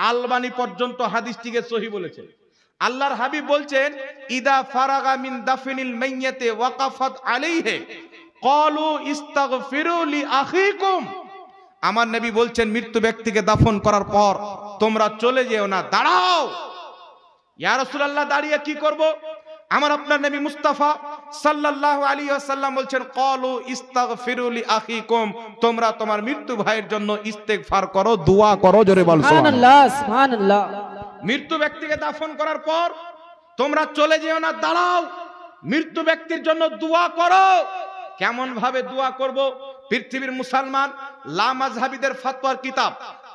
আলবানী পর্যন্ত হাদিসটিকে সহিহ বলেছেন। আল্লাহর হাবিব বলছেন, ইদা ফারাগা মিন দাফনিল মাইয়াতি ওয়াকাফাত আলাইহি ক্বালু ইস্তাগফিরু লি আখিকুম। আমার নবী বলছেন, মৃত্যু ব্যক্তিকে দাফন করার পর তোমরা চলে যেও না, দাঁড়াও। ইয়া রাসূলুল্লাহ, দাঁড়িয়ে কি করব? আমার আপনার নবী মুস্তাফা সাল্লাল্লাহু আলাইহি ওয়াসাল্লাম বলছেন, ক্বালু ইস্তাগফিরু লি আখিকুম, তোমরা তোমার মৃত্যু ভাইয়ের জন্য ইস্তেগফার করো, দোয়া করো। জোরে বল সুবহানাল্লাহ, সুবহানাল্লাহ। মৃত্যু ব্যক্তিকে দাফন করার পর তোমরা চলে যেও না, দাঁড়াও, মৃত্যু ব্যক্তির জন্য দোয়া করো। কেমন ভাবে দোয়া করব? পৃথিবীর মুসলমান লামাযহাবিদের ফতোয়ার কিতাব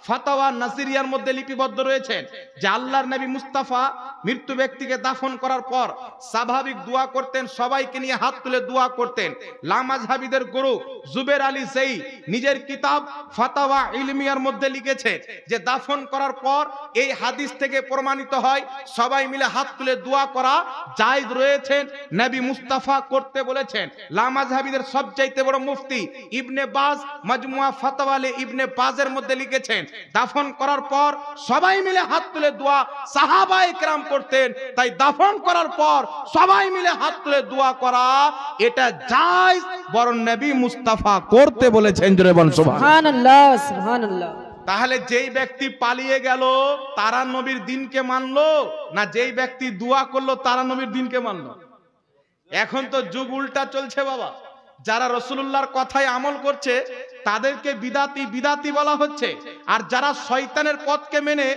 ফাতাওয়া নাসিরিয়ার মধ্যে লিপিবদ্ধ রয়েছে যে আল্লাহর নবী মুস্তাফা মৃত্যু ব্যক্তিকে দাফন করার পর স্বাভাবিক দোয়া করতেন, সবাইকে নিয়ে হাত তুলে দোয়া করতেন। লামাযহাবিদের গুরু জুবের আলী সেই নিজের কিতাব ফাতাওয়া ইলমিয়ার মধ্যে লিখেছে যে দাফন করার পর এই হাদিস থেকে প্রমাণিত হয় সবাই মিলে হাত তুলে দোয়া করা জায়েজ রয়েছে, নবী মুস্তাফা করতে বলেছেন। লামাযহাবিদের সবচাইতে বড় মুফতি ইবনে বাজ মাজমুয়া ফাতাওয়ালে ইবনে বাজের মধ্যে লিখেছেন, দাফন করার পর সবাই মিলে হাত তুলে দোয়া সাহাবায়ে কেরাম করতেন, তাই দাফন করার পর সবাই মিলে হাত তুলে দোয়া করা এটা জায়েজ, বরং নবী মুস্তাফা করতে বলেছেন। জোরে বলুন সুবহানাল্লাহ, সুবহানাল্লাহ। তাহলে যেই ব্যক্তি পালিয়ে গেল তারা নবীর দিনকে মানলো না যেই ব্যক্তি দোয়া করলো তারা নবীর দিনকে মানলো? এখন তো যুগ উল্টা চলছে বাবা। যারা রাসূলুল্লাহর কথায় আমল করছে তাদেরকে বিদাতি বলা হচ্ছে, আর যারা শয়তানের পথকে মেনে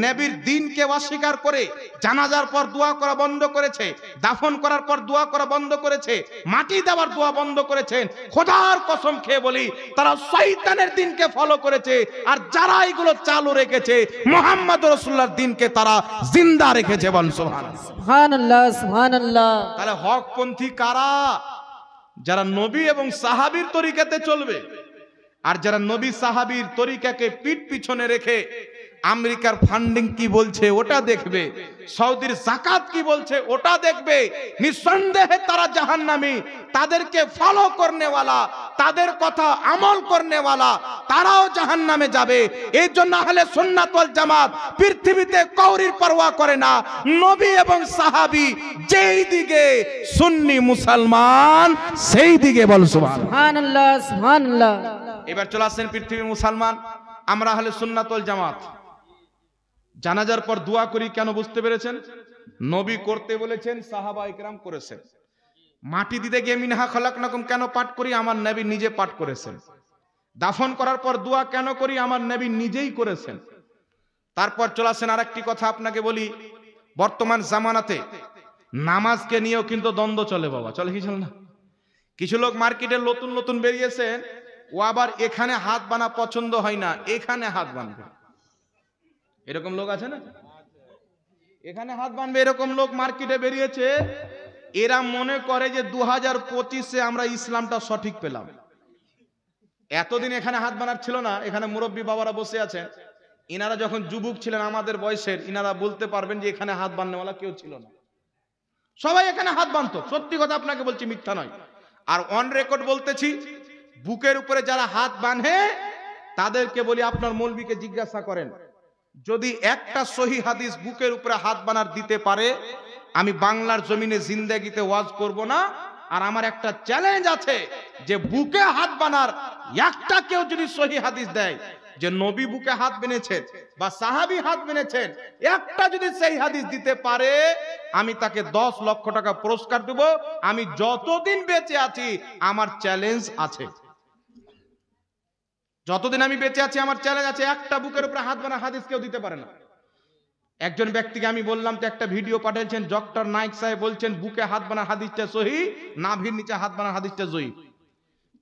নবীর দ্বীনকে অস্বীকার করে জানাজার পর দোয়া করা বন্ধ করেছে, দাফন করার পর দোয়া করা বন্ধ করেছে, মাটি দেওয়ার দোয়া বন্ধ করেছেন, খোদার কসম খেয়ে বলি তারা শয়তানের দ্বীনকে ফলো করেছে। আর যারা এগুলো চালু রেখেছে মুহাম্মদ রাসূলুল্লাহর দ্বীনকে তারা জিন্দা রেখেছে। বল সুবহানাল্লাহ, সুবহানাল্লাহ, সুবহানাল্লাহ। তাহলে হকপন্থী কারা? যারা নবী এবং সাহাবীর তরিকাতে চলবে, আর যারা নবী সাহাবীর তরিকাকে পিঠ পিছনে রেখে আমেরিকার ফান্ডিং কি বলছে ওটা দেখবে, সৌদির যাকাত কি বলছে ওটা দেখবে, নিঃসন্দেহে তারা জাহান্নামী। তাদেরকে ফলো করনেওয়ালা, তাদের কথা আমল করনেওয়ালা তারাও জাহান্নামে যাবে। এই জন্য আহলে সুন্নাত ওয়াল জামাত পৃথিবীতে কওরির পরোয়া করে না। নবী এবং সাহাবী যেই দিকে, সুন্নি মুসলমান সেই দিকে। বল সুবহানাল্লাহ, সুবহানাল্লাহ। এবার চলে আসেন পৃথিবীর মুসলমান, আমরা আহলে সুন্নাত ওয়াল জামাত জানাজার পর দোয়া করি কেন? বুঝতে পেরেছেন? নবী করতে বলেছেন, সাহাবায়ে কেরাম করেছেন। মাটি দিতে গিয়ে মিনহা খলাকনাকুম কেন পাঠ করি? আমার নবী নিজে পাঠ করেছেন। দাফন করার পর দোয়া কেন করি? আমার নবী নিজেই করেছেন। তারপর চলে আসেন আরেকটি কথা আপনাকে বলি, বর্তমান জামানাতে নামাজকে নিয়েও কিন্তু দ্বন্দ্ব চলে বাবা। চলে কি চলে না? কিছু লোক মার্কেটে নতুন নতুন বেরিয়েছেন, ও আবার এখানে হাত বানা পছন্দ হয় না, এখানে হাত বানবে। এরকম লোক আছে না? এখানে হাত বানবে এরকম লোক মার্কেটে বেরিয়েছে। এরা মনে করে যে 2025-এ আমরা ইসলামটা সঠিক পেলাম। এতদিন এখানে হাত বানার ছিল না। এখানে মুরব্বী বাবারা বসে আছেন, ইনারা যখন যুবক ছিলেন আমাদের বয়সের, ইনারা বলতে পারবেন যে এখানে হাত বাননেওয়ালা কেউ ছিল না, সবাই এখানে হাত বানতো। সত্যি কথা আপনাকে বলছি, মিথ্যা নয়। আর অন রেকর্ড বলতেছি, বুকের উপরে যারা হাত বাঁধে তাদেরকে বলি আপনার মৌলবীকে জিজ্ঞাসা করেন, যদি একটা সহিহ হাদিস বুকের উপরে হাত বানার দিতে পারে আমি বাংলার জমিনে জিন্দেগিতে ওয়াজ করব না। আর আমার একটা চ্যালেঞ্জ আছে যে বুকে হাত বানার একটা কেউ যদি সহিহ হাদিস দেয় যে নবী বুকে হাত বেঁধেছেন বা সাহাবী হাত বেঁধেছেন, একটা যদি সেই হাদিস দিতে পারে আমি তাকে 10 লক্ষ টাকা পুরস্কার দেব। আমি যতদিন বেঁচে আছি আমার চ্যালেঞ্জ আছে, যতদিন আমি বেঁচে আছি আমার চ্যালেঞ্জ আছে। একটা বুকের উপরে হাত বানা হাদিস কেউ দিতে পারে না। একজন ব্যক্তিকে আমি বললাম, তো একটা ভিডিও পাঠিয়েছেন, ডক্টর নাইক সাহেব বলছেন বুকে হাত বানা হাদিসটা সহিহ, নাভির নিচে হাত বানা হাদিসটা জয়ীফ।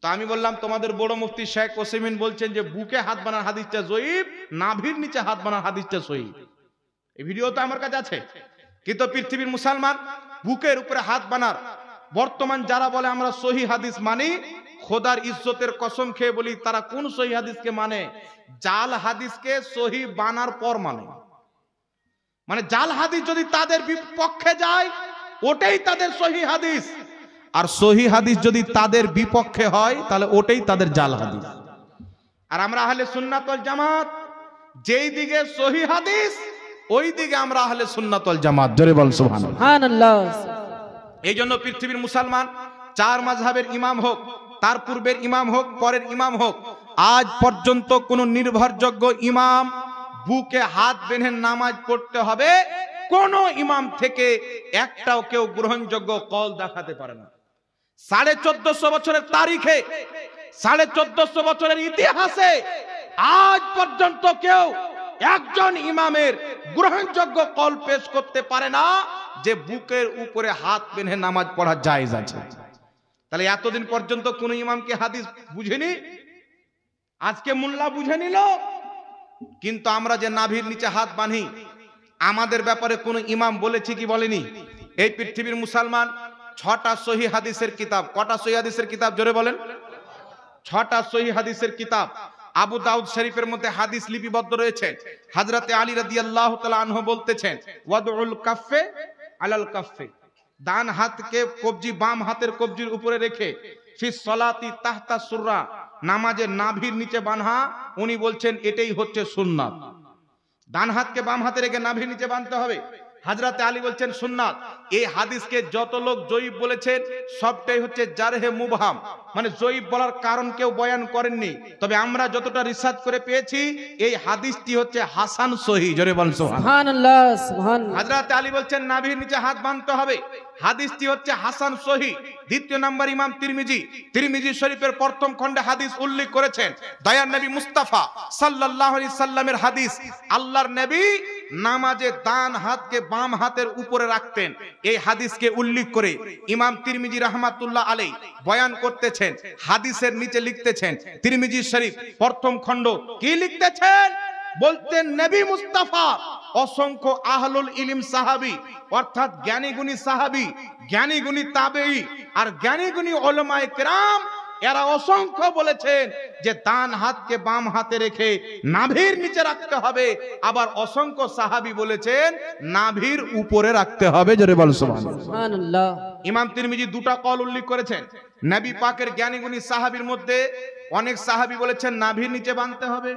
তো আমি বললাম তোমাদের বড় মুফতি শেখ ওসেমিন বলছেন যে বুকে হাত বানার হাদিসটা জয়ীফ, নাভির নিচে হাত বানার হাদিসটা সহিহ। এই ভিডিও তো আমার কাছে আছে। কিন্তু পৃথিবীর মুসলমান বুকের উপরে হাত বানার বর্তমান যারা বলে আমরা সহিহ হাদিস মানি, খোদার ইজ্জতের কসম খেয়ে বলি তারা কোন সহিহ হাদিসকে মানে? জাল হাদিসকে সহিহ বানার পর মানে জাল হাদিস যদি তাদের বিপক্ষে যায় ওটাই তাদের সহিহ হাদিস, আর সহিহ হাদিস যদি তাদের বিপক্ষে হয় তাহলে ওটাই তাদের জাল হাদিস। আর আমরা আহলে সুন্নাত ওয়াল জামাত যেই দিকে সহিহ হাদিস ওই দিকে আমরা আহলে সুন্নাত ওয়াল জামাত। জোরে বল সুবহানাল্লাহ। এই জন্য পৃথিবীর মুসলমান চার মাযহাবের ইমাম হোক, তার পূর্বের ইমাম হোক, পরের ইমাম হোক, আজ পর্যন্ত কোন নির্ভরযোগ্য ইমাম বুকে হাত বেঁধে নামাজ পড়তে হবে কোন ইমাম থেকে একটাও কেউ গ্রহণযোগ্য কল দেখাতে পারে না। 1450 বছরের তারিখে, 1450 বছরের ইতিহাসে আজ পর্যন্ত কেউ একজন ইমামের গ্রহণযোগ্য কল পেশ করতে পারে না যে বুকের উপরে হাত বেঁধে নামাজ পড়া জায়েজ আছে। তাহলে এতদিন পর্যন্ত কোন ইমামকে হাদিস বুঝেনি, আজকে মোল্লা বুঝে নিল। কিন্তু আমরা যে নাভির নিচে হাত বাঁধি, আমাদের ব্যাপারে কোন ইমাম বলেছে কি বলেনি? এই পৃথিবীর মুসলমান 6টা সহিহ হাদিসের কিতাব, কটা সহিহ হাদিসের কিতাব জোরে বলেন? 6টা সহিহ হাদিসের কিতাব। আবু দাউদ শরীফের মধ্যে হাদিস লিপিবদ্ধ রয়েছে। হযরতে আলী রাদিয়াল্লাহু তাআলা আনহু বলতেছেন, ওয়াদউল কাফে আলাল কাফে, ডান হাতকে কবজি বাম হাতের কবজির উপরে রেখে, ফি সলাতি তাহতা সুররা, নামাজে নাভির নিচে বাঁধা। উনি বলছেন এটাই হচ্ছে সুন্নাত। ডান হাতকে বাম হাতে রেখে নাভির নিচে বাঁধতে হবে। হযরতে আলী বলছেন সুন্নাত। এই হাদিসকে যত লোক জয়ীফ বলেছেন সবটাই হচ্ছে জারহে মুবহাম, মানে জয়ীফ বলার কারণ কেউ বয়ান করেননি। তবে আমরা যতটা রিসার্চ করে পেয়েছি এই হাদিসটি হচ্ছে হাসান সহিহ। জোরে বলেন সুবহানাল্লাহ। সুবহানাল্লাহ। হযরতে আলী বলছেন নাভির নিচে হাত বাঁধতে হবে, হাদিসটি হচ্ছে হাসান সহিহ। দ্বিতীয় নাম্বার ইমাম তিরমিজি শরীফের প্রথম খণ্ডে হাদিস উল্লেখ করেছেন, দয়ার নবী মুস্তাফা সাল্লাল্লাহু আলাইহি সাল্লামের হাদিস। আল্লাহর নবী নামাজে ডান হাতকে বাম হাতের উপরে রাখতেন। এই হাদিসকে উল্লেখ করে ইমাম তিরমিজি রাহমাতুল্লাহ আলাইহি বয়ান করতেছেন, হাদিসের নিচে লিখতেছেন, তিরমিজি শরীফ প্রথম খণ্ড কি লিখতেছেন? বলতেন নবী মুস্তাফা অসংখ্য আহলুল ইলম সাহাবী, অর্থাৎ জ্ঞানী গুণী সাহাবী, জ্ঞানী গুণী তাবেঈ আর জ্ঞানী গুণী উলামায়ে কেরাম, এরা অসংখ্য বলেছেন যে ডান হাতকে বাম হাতে রেখে নাভির নিচে রাখতে হবে। আবার অসংখ্য সাহাবী বলেছেন নাভির উপরে রাখতে হবে। জোরে বল সুবহানাল্লাহ। ইমাম তিরমিজি দুটো কল উল্লেখ করেছেন। নবী পাকের জ্ঞানী গুণী সাহাবীর মধ্যে অনেক সাহাবী বলেছেন নাভির নিচে বাঁধতে হবে,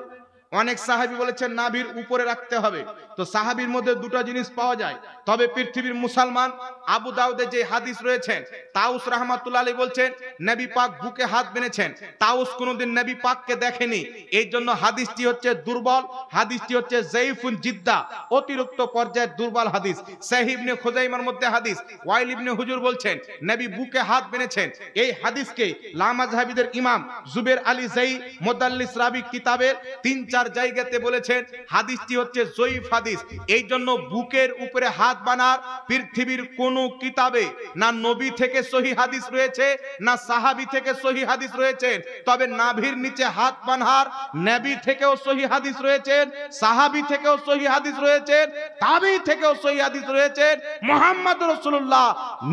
অনেক সাহাবী বলেছেন নাভির উপরে রাখতে হবে। তো সাহাবীর মধ্যে দুটো জিনিস পাওয়া যায়। তবে পৃথিবীর মুসলমান আবু দাউদে যে হাদিস রয়েছেন, তাউস রাহমাতুল্লাহ আলাইহি বলছেন নবী পাক বুকে হাত বেঁধেছেন। তাউস কোনোদিন নবী পাককে দেখেনি, এই জন্য হাদিসটি হচ্ছে দুর্বল, হাদিসটি হচ্ছে যায়ীফুন জিদ্দা, অতিরিক্ত পর্যায়ের দুর্বল হাদিস। সহিহ ইবনে খুজাইমার মধ্যে হাদিস, ওয়াইল ইবনে হুজুর বলছেন নবী বুকে হাত বেঁধেছেন। এই হাদিসকে লামাযহাবীদের ইমাম জুবের আলী জাই মুদাল্লিস রাবি কিতাবের 3-4 জায়গাতে বলেছেন হাদিসটি হচ্ছে জয়ীফ হাদিস। এই জন্য বুকের উপরে হাত বাঁধার পৃথিবীর কোন কিতাবে না নবী থেকে সহিহ হাদিস রয়েছে, না সাহাবী থেকে সহিহ হাদিস রয়েছে। তবে নাভির নিচে হাত বাঁধার নবী থেকেও সহিহ হাদিস রয়েছে, সাহাবী থেকেও সহিহ হাদিস রয়েছে, তাবেঈ থেকেও সহিহ হাদিস রয়েছে। মুহাম্মদ রাসূলুল্লাহ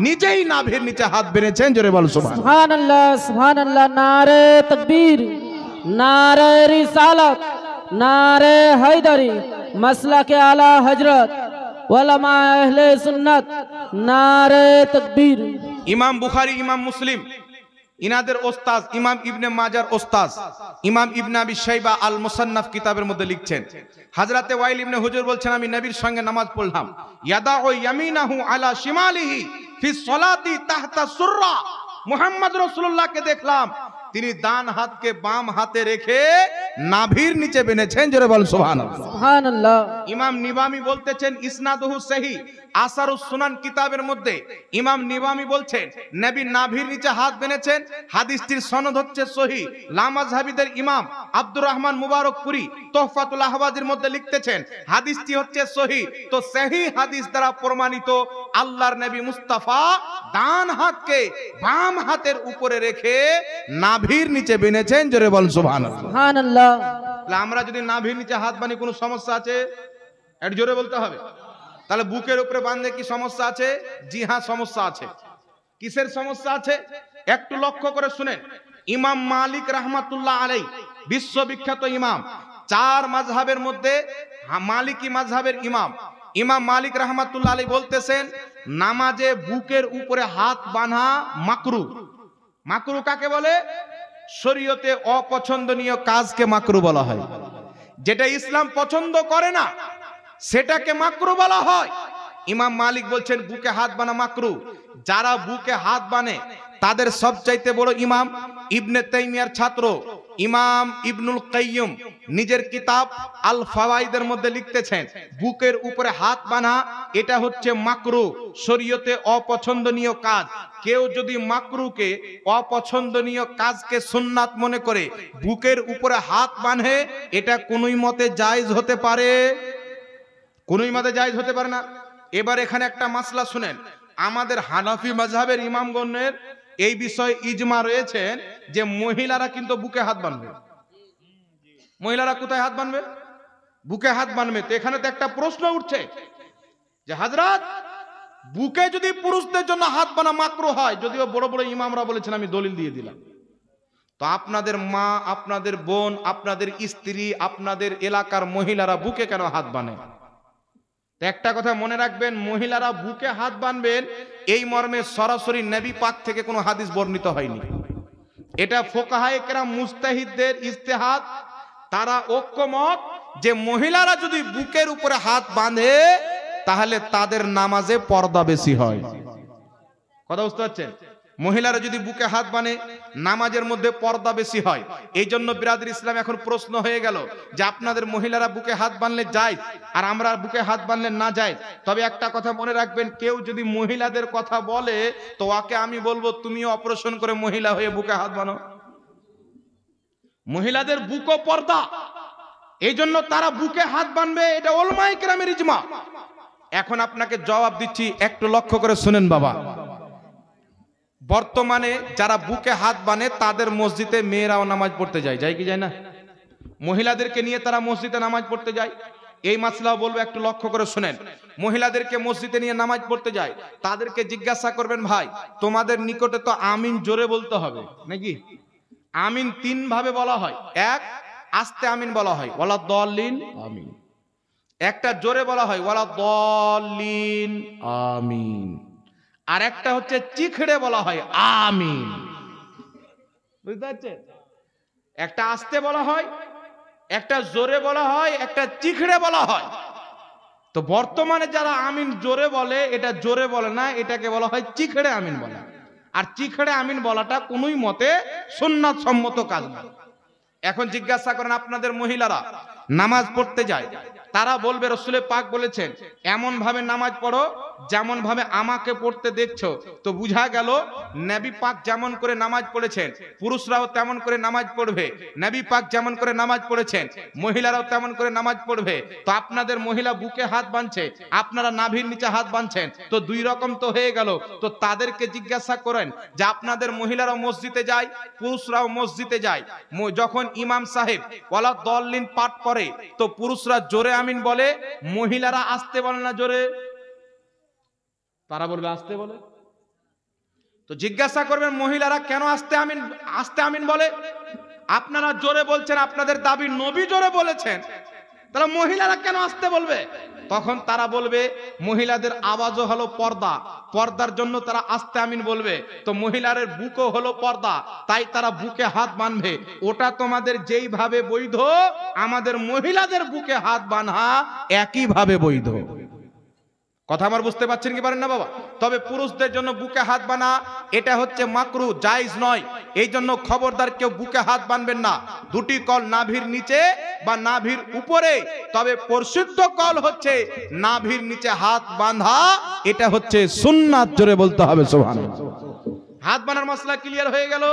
নিজেই নাভির নিচে হাত বেঁধেছেন। জোরে বল সুবহানাল্লাহ। সুবহানাল্লাহ। নারে তাকবীর, নারে রিসালাত, नारे हैदरी, मसलक आला हजरत, उलमा अहले सुन्नत, नारे तकबीर। इमाम बुखारी, इमाम मुस्लिम, इनाদের ওস্তাদ ইমাম ইবনে মাজার ওস্তাদ ইমাম ইবনে আবি শাইবা আল মুসান্নাফ কিতাবের মধ্যে লিখছেন, হযরতে ওয়াইল ইবনে হুজুর বলছেন আমি নবীর সঙ্গে নামাজ পড়লাম, ইয়াদাউ ইয়ামিনাহু আলা শিমালিহি ফি সলাতি তাহতা সুররা, মুহাম্মদ রাসূলুল্লাহকে দেখলাম তিনি ডান হাতকে বাম হাতে রেখে নাভির নিচে বেঁধেছেন। জোরে বল সুবহানাল্লাহ। সুবহানাল্লাহ। ইমাম নিবামি বলতেছেন ইসনাদুহু সহিহ, আসারুস সুনান কিতাবের মধ্যে ইমাম নিবামি বলছেন নবী নাভির নিচে হাত বেঁধেছেন, হাদিসটির সনদ হচ্ছে সহিহ। লামাযহাবীদের ইমাম আব্দুর রহমান মুবারকপুরি তুহফাতুল আহওয়াজের মধ্যে লিখতেছেন হাদিসটি হচ্ছে সহিহ। তো সহিহ হাদিস দ্বারা প্রমাণিত আল্লাহর নবী মুস্তাফা ডান হাতকে বাম হাতের উপরে রেখে নাভির নিচে বেঁধেছেন। জোরে বল সুবহানাল্লাহ। সুবহানাল্লাহ। আমরা যদি নাভির নিচে হাত বাঁধি কোনো সমস্যা আছে? একটু জোরে বলতে হবে। তাহলে বুকের উপরে বাঁধলে কি সমস্যা আছে? জি হ্যাঁ, সমস্যা আছে। কিসের সমস্যা আছে একটু লক্ষ্য করে শুনেন। ইমাম মালিক রাহমাতুল্লাহ আলাইহি বিশ্ববিখ্যাত ইমাম, 4 মাযহাবের মধ্যে মালিকি মাযহাবের ইমাম, ইমাম মালিক রাহমাতুল্লাহ আলাইহি বলতেছেন নামাজে বুকের উপরে হাত বাঁধা মাকরু। মাকরু কাকে বলে? শরীয়তে অপছন্দনীয় কাজকে মাকরু বলা হয়। যেটা ইসলাম পছন্দ করে না সেটাকে মাকরু বলা হয়। ইমাম মালিক বলছেন বুকে হাত বানা মাকরু। যারা বুকে হাত বানে তাদের সবচাইতে বড় ইমাম ইবনে তাইমিয়ার ছাত্র ইমাম ইবনুল কাইয়্যিম নিজের কিতাব আল ফাওয়াইদের মধ্যে লিখতেছেন বুকের উপরে হাত বানা এটা হচ্ছে মাকরু, শরীয়তে অপছন্দনীয় কাজ। কেউ যদি মাকরুকে, অপছন্দনীয় কাজকে সুন্নাত মনে করে বুকের উপরে হাত বাঁধে, এটা কোনোই মতে জায়েজ হতে পারে? কোনোই মতে জায়েজ হতে পারে না। এবার এখানে একটা মাসলা শুনেন, আমাদের হানাফি মাযহাবের ইমামগণের এই বিষয়ে ইজমা রয়েছে যে মহিলারা কিন্তু বুকে হাত বাঁধবে। মহিলারা কোথায় হাত বাঁধবে? বুকে হাত বাঁধবে। তো এখানে তো একটা প্রশ্ন উঠছে যে হযরত বুকে যদি পুরুষদের জন্য হাত বাঁধা মাকরু হয়, যদিও বড় বড় ইমামরা বলেছেন, আমি দলিল দিয়ে দিলাম, তো আপনাদের মা, আপনাদের বোন, আপনাদের স্ত্রী, আপনাদের এলাকার মহিলারা বুকে কেন হাত বাঁধে? একটা কথা মনে রাখবেন, মহিলারা বুকে হাত বাঁধবেন এই মর্মে সরাসরি নবী পাক থেকে কোনো হাদিস বর্ণিত হয়নি। এটা ফুকাহায়ে কেরাম মুজতাহিদদের ইজতিহাদ, তারা ঐক্যমত যে মহিলারা যদি বুকের উপরে হাত বাঁধে তাহলে তাদের নামাজে পর্দা বেশি হয়। কথা বুঝতে পারছেন? মহিলারা যদি বুকে হাত বাঁধে নামাজের মধ্যে পর্দা বেশি হয়। এই জন্য বিরাদর ইসলাম এখন প্রশ্ন হয়ে গেল যে আপনাদের মহিলারা বুকে হাত বাঁধলে যায় আর আমরা বুকে হাত বাঁধলে না যায়। তবে একটা কথা মনে রাখবেন, কেউ যদি মহিলাদের কথা বলে তো ওকে আমি বলবো তুমিও অপারেশন করে মহিলা হয়ে বুকে হাত বাঁধো। মহিলাদের বুকও পর্দা, এই জন্য তারা বুকে হাত বাঁধবে, এটা উলামায়ে কেরামের ইজমা। এখন আপনাকে জবাব দিচ্ছি, একটু লক্ষ্য করে শুনেন বাবা। বর্তমানে যারা বুকে হাত বাঁধে তাদের মসজিদে মেয়েরাও নামাজ পড়তে যায়, যায় কি যায় না? মহিলাদেরকে নিয়ে তারা মসজিদে নামাজ পড়তে যায়। এই মাসলাও বলবো, একটু লক্ষ্য করে শুনেন। মহিলাদেরকে মসজিদে নিয়ে নামাজ পড়তে যায়, তাদেরকে জিজ্ঞাসা করবেন, ভাই তোমাদের নিকটে তো আমিন জোরে বলতে হবে নাকি? আমিন তিন ভাবে বলা হয়। এক, আস্তে আমিন বলা হয়, ওয়ালা দল্লিন আমিন। একটা জোরে বলা হয়, ওয়ালা দল্লিন আমিন। আর একটা হচ্ছে চিখড়ে বলা হয় আমিন। বুঝতে পারছেন? একটা আস্তে বলা হয়, একটা জোরে বলা হয়, একটা চিখড়ে বলা হয়। তো বর্তমানে যারা আমিন জোরে বলে, এটা জোরে বলে না, এটাকে বলা হয় চিখড়ে আমিন বলা। আর চিখড়ে আমিন বলাটা কোনোই মতে সুন্নাত সম্মত কাজ না। এখন জিজ্ঞাসা করেন, আপনাদের মহিলারা নামাজ পড়তে যায়, তারা বলবে রাসূল পাক বলেছেন এমন ভাবে নামাজ পড়ো যেমন ভাবে আমাকে পড়তে দেখছো। তো বুঝা গেল নবী পাক যেমন করে নামাজ পড়েছেন পুরুষরাও তেমন করে নামাজ পড়বে। নবী পাক যেমন করে নামাজ পড়েছেন মহিলারাও তেমন করে নামাজ পড়বে। তো আপনাদের মহিলা বুকে হাত বাঁধছে, আপনারা নাভির নিচে হাত বাঁধছেন, তো দুই রকম তো হয়ে গেল। তো তাদেরকে জিজ্ঞাসা করেন যে আপনাদের মহিলারাও মসজিদে যায়, পুরুষরাও মসজিদে যায়, যখন ইমাম সাহেব ওয়ালা দল্লিন পাঠ করে তো পুরুষরা জোরে আমিন বলে, মহিলারা আস্তে বলে না জোরে? তারা বলবে আস্তে বলে। তো জিজ্ঞাসা করবেন মহিলারা কেন আস্তে আমিন বলে? আপনারা জোরে বলছেন, আপনাদের দাবি নবী জোরে বলেছেন, তাহলে মহিলারা কেন আস্তে বলবে? তখন তারা বলবে মহিলাদের আওয়াজও হলো পর্দা, পর্দার জন্য তারা আস্তে আমিন বলবে। তো মহিলাদের বুকও হলো পর্দা, তাই তারা বুকে হাত বাঁধবে। ওটা তোমাদের যেই ভাবে বৈধ, আমাদের মহিলাদের বুকে হাত বাঁধা একই ভাবে বৈধ। কথা আমার বুঝতে পারছেন কি পারেন না বাবা? তবে পুরুষদের জন্য বুকে হাত বাঁধা এটা হচ্ছে মাকরু, জায়েজ নয়। এই জন্য খবরদার কেউ বুকে হাত বাঁধবেন না। দুটি কল নাভির নিচে বা নাভির উপরে, তবে প্রসিদ্ধ কল হচ্ছে নাভির নিচে হাত বাঁধা, এটা হচ্ছে সুন্নাত। জোরে বলতে হবে সুবহানাল্লাহ। হাত বাঁধার মাসলা ক্লিয়ার হয়ে গেল।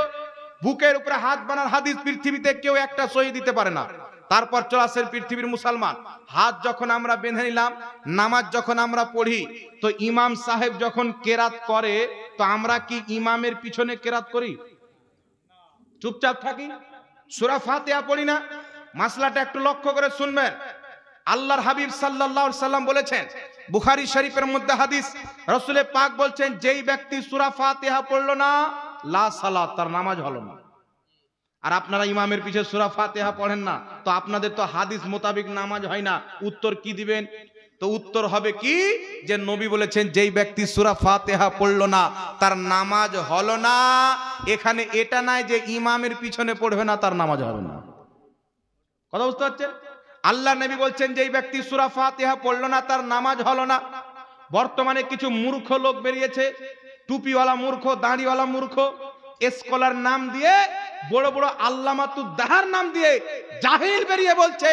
বুকের উপরে হাত বাঁধার হাদিস পৃথিবীতে কেউ একটা সহি দিতে পারে না। তারপর চলে আসেন পৃথিবীর মুসলমান। হাত যখন আমরা বেঁধে নিলাম, নামাজ যখন আমরা পড়ি, তো ইমাম সাহেব যখন কেরাত করে তো আমরা কি ইমামের পিছনে কেরাত করি? চুপচাপ থাকি, সূরা ফাতিহা পড়ি না? মাসলাটা একটু লক্ষ্য করে শুনবেন। আল্লাহর হাবিব সাল্লাল্লাহু আলাইহি সাল্লাম বলেছেন, বুখারী শরীফের মধ্যে হাদিস, রাসূল পাক বলছেন যেই ব্যক্তি সূরা ফাতিহা পড়লো না, লা সালাত, তার নামাজ হলো না। আর আপনারা ইমামের পিছে সূরা ফাতিহা পড়েন না, তো আপনাদের তো হাদিস মোতাবেক নামাজ হয় না। উত্তর কি দিবেন? তো উত্তর হবে কি, যে নবী বলেছেন যেই ব্যক্তি সূরা ফাতিহা পড়লো না তার নামাজ হলো না। এখানে এটা নাই যে ইমামের পিছনে পড়বে না তার নামাজ হবে না। কথা বুঝতে পারছেন? আল্লাহ নবী বলছেন যেই ব্যক্তি সূরা ফাতিহা পড়লো না তার নামাজ হলো না। বর্তমানে কিছু মূর্খ লোক বেরিয়েছে, টুপিওয়ালা মূর্খ, দাড়িওয়ালা মূর্খ, স্কলার নাম দিয়ে, বড় বড় আল্লামাতুদ্দাহার নাম দিয়ে জাহিল বেরিয়ে বলছে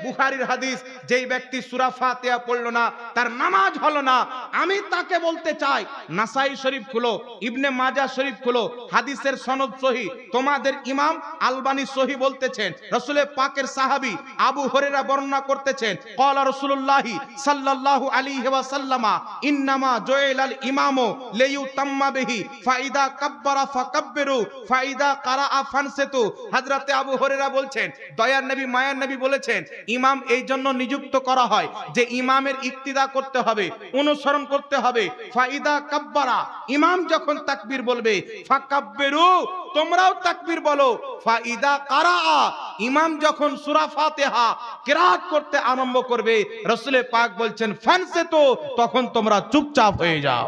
বুখারীর হাদিস, যেই ব্যক্তি সূরা ফাতিহা পড়লো না তার নামাজ হলো না। আমি তাকে বলতে চাই, নাসাই শরীফ খুলো, ইবনে মাজাহ শরীফ খুলো, হাদিসের সনদ সহি। তোমাদের ইমাম আলবানী সহি বলতেছেন, রাসূলের পাকের সাহাবী আবু হুরায়রা বর্ণনা করতেছেন, ক্বালা রাসূলুল্লাহি সাল্লাল্লাহু আলাইহি ওয়াসাল্লামা ইন্নামা জুইলাল ইমামু লিইউতাম্মা বিহি ফাইদা কাব্বারা ফাকাব্বিরু ফাইদা কারাআ ফানসিতু। হযরতে আবু হুরায়রা বলছেন, দয়ার নবী মায়ার নবী বলেছেন, ইমাম এই জন্য নিযুক্ত করা হয় যে ইমামের ইক্তিদা করতে হবে, অনুসরণ করতে হবে। ফাইদা কাব্বারা, ইমাম যখন তাকবীর বলবে, ফাকাব্বিরু, তোমরাও তাকবীর বলো। ফাইদা কারাআ, ইমাম যখন সূরা ফাতিহা কিরাত করতে আরম্ভ করবে, রাসূল পাক বলছেন ফানসিতু, তখন তোমরা চুপচাপ হয়ে যাও।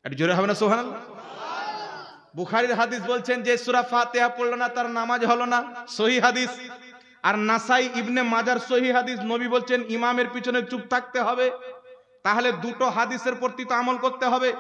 একটু জোরে হবে না সুবহানাল্লাহ? বুখারীর হাদিস বলছেন যে সূরা ফাতিহা পড়লো না তার নামাজ হলো না, সহি হাদিস। আর নাসাই ইবনে মাজার সহি হাদিস, নবী বলছেন ইমামের পিছনে চুপ থাকতে হবে। তাহলে দুটো হাদিসের প্রতি তো আমল করতে হবে।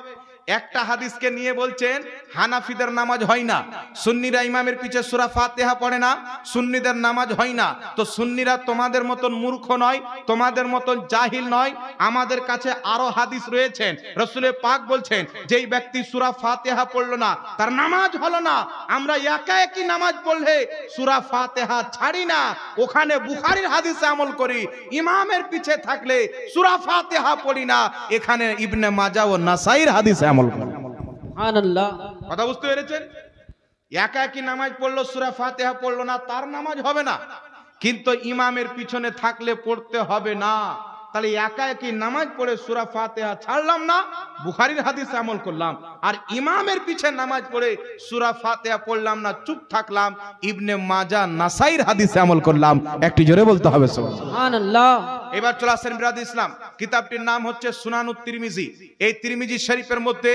একটা হাদিসকে নিয়ে বলছেন হানাফিদের নামাজ হয় না, সুন্নিরা ইমামের পিছে সূরা ফাতিহা পড়ে না, সুন্নিদের নামাজ হয় না। তো সুন্নিরা তোমাদের মতন মূর্খ নয়, তোমাদের মতন জাহিল নয়, আমাদের কাছে আরো হাদিস রয়েছেন। রাসূল পাক বলছেন যেই ব্যক্তি সূরা ফাতিহা পড়লো না তার নামাজ হলো না। আমরা একা একই নামাজ পড়লে সূরা ফাতিহা ছাড়ি না, ওখানে বুখারীর হাদিসে আমল করি। ইমামের পিছে থাকলে সূরা ফাতিহা পড়ি না, এখানে ইবনে মাজাহ ও নাসাইর হাদিসে আমল করি। সুবহানাল্লাহ। কথা বুঝতে পেরেছেন? একা একই নামাজ পড়লো, সূরা ফাতিহা পড়লো না, তার নামাজ হবে না, কিন্তু ইমামের পিছনে থাকলে পড়তে হবে না। তাহলে একা একই নামাজ পড়ে সূরা ফাতিহা ছাড়লাম না, বুখারীর হাদিসে আমল করলাম, আর ইমামের পিছে নামাজ পড়ে সূরা ফাতিহা পড়লাম না, চুপ থাকলাম, ইবনে মাজাহ নাসাইর হাদিসে আমল করলাম। একটু জোরে বলতে হবে সুবহানাল্লাহ। এবার চলে আসেন বিরাদ ইসলাম, কিতাবটির নাম হচ্ছে সুনানুত তিরমিজি। এই তিরমিজি শরীফের মধ্যে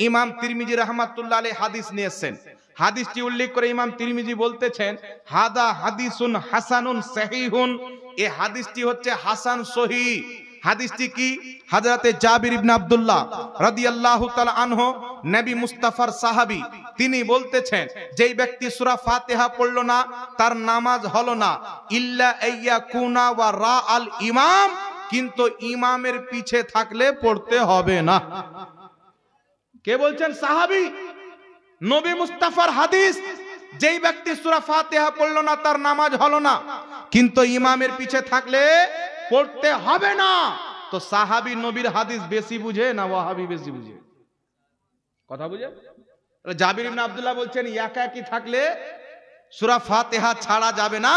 ইমাম তিরমিজি রাহমাতুল্লাহ আলাইহি হাদিস নিয়েছেন। হাদিসটি উল্লেখ করে ইমাম তিরমিজি বলতেছেন, হাদা হাদিসুন হাসানুন সহিহুন, এই হাদিসটি হচ্ছে হাসান সহি। হাদিসটি কি? হযরতে জাবির ইবনে আব্দুল্লাহ রাদিয়াল্লাহু তাআলা আনহু, নবী মুস্তাফার সাহাবী, তিনি বলতেছেন যেই ব্যক্তি সূরা ফাতিহা পড়লো না তার নামাজ হলো না, ইল্লা আইয়াকুনা ওয়া রাআল ইমাম, কিন্তু ইমামের পিছে থাকলে পড়তে হবে না। কে বলছেন? সাহাবী। নবী মুস্তাফার হাদিস, যেই ব্যক্তি সূরা ফাতিহা পড়লো না তার নামাজ হলো না, কিন্তু ইমামের পিছে থাকলে পড়তে হবে না। তো সাহাবী নবীর হাদিস বেশি বুঝে না ওয়াহাবি বেশি বুঝে? কথা বুঝে? জাবির ইবনে আব্দুল্লাহ বলছেন একা একই থাকলে সূরা ফাতিহা ছাড়া যাবে না,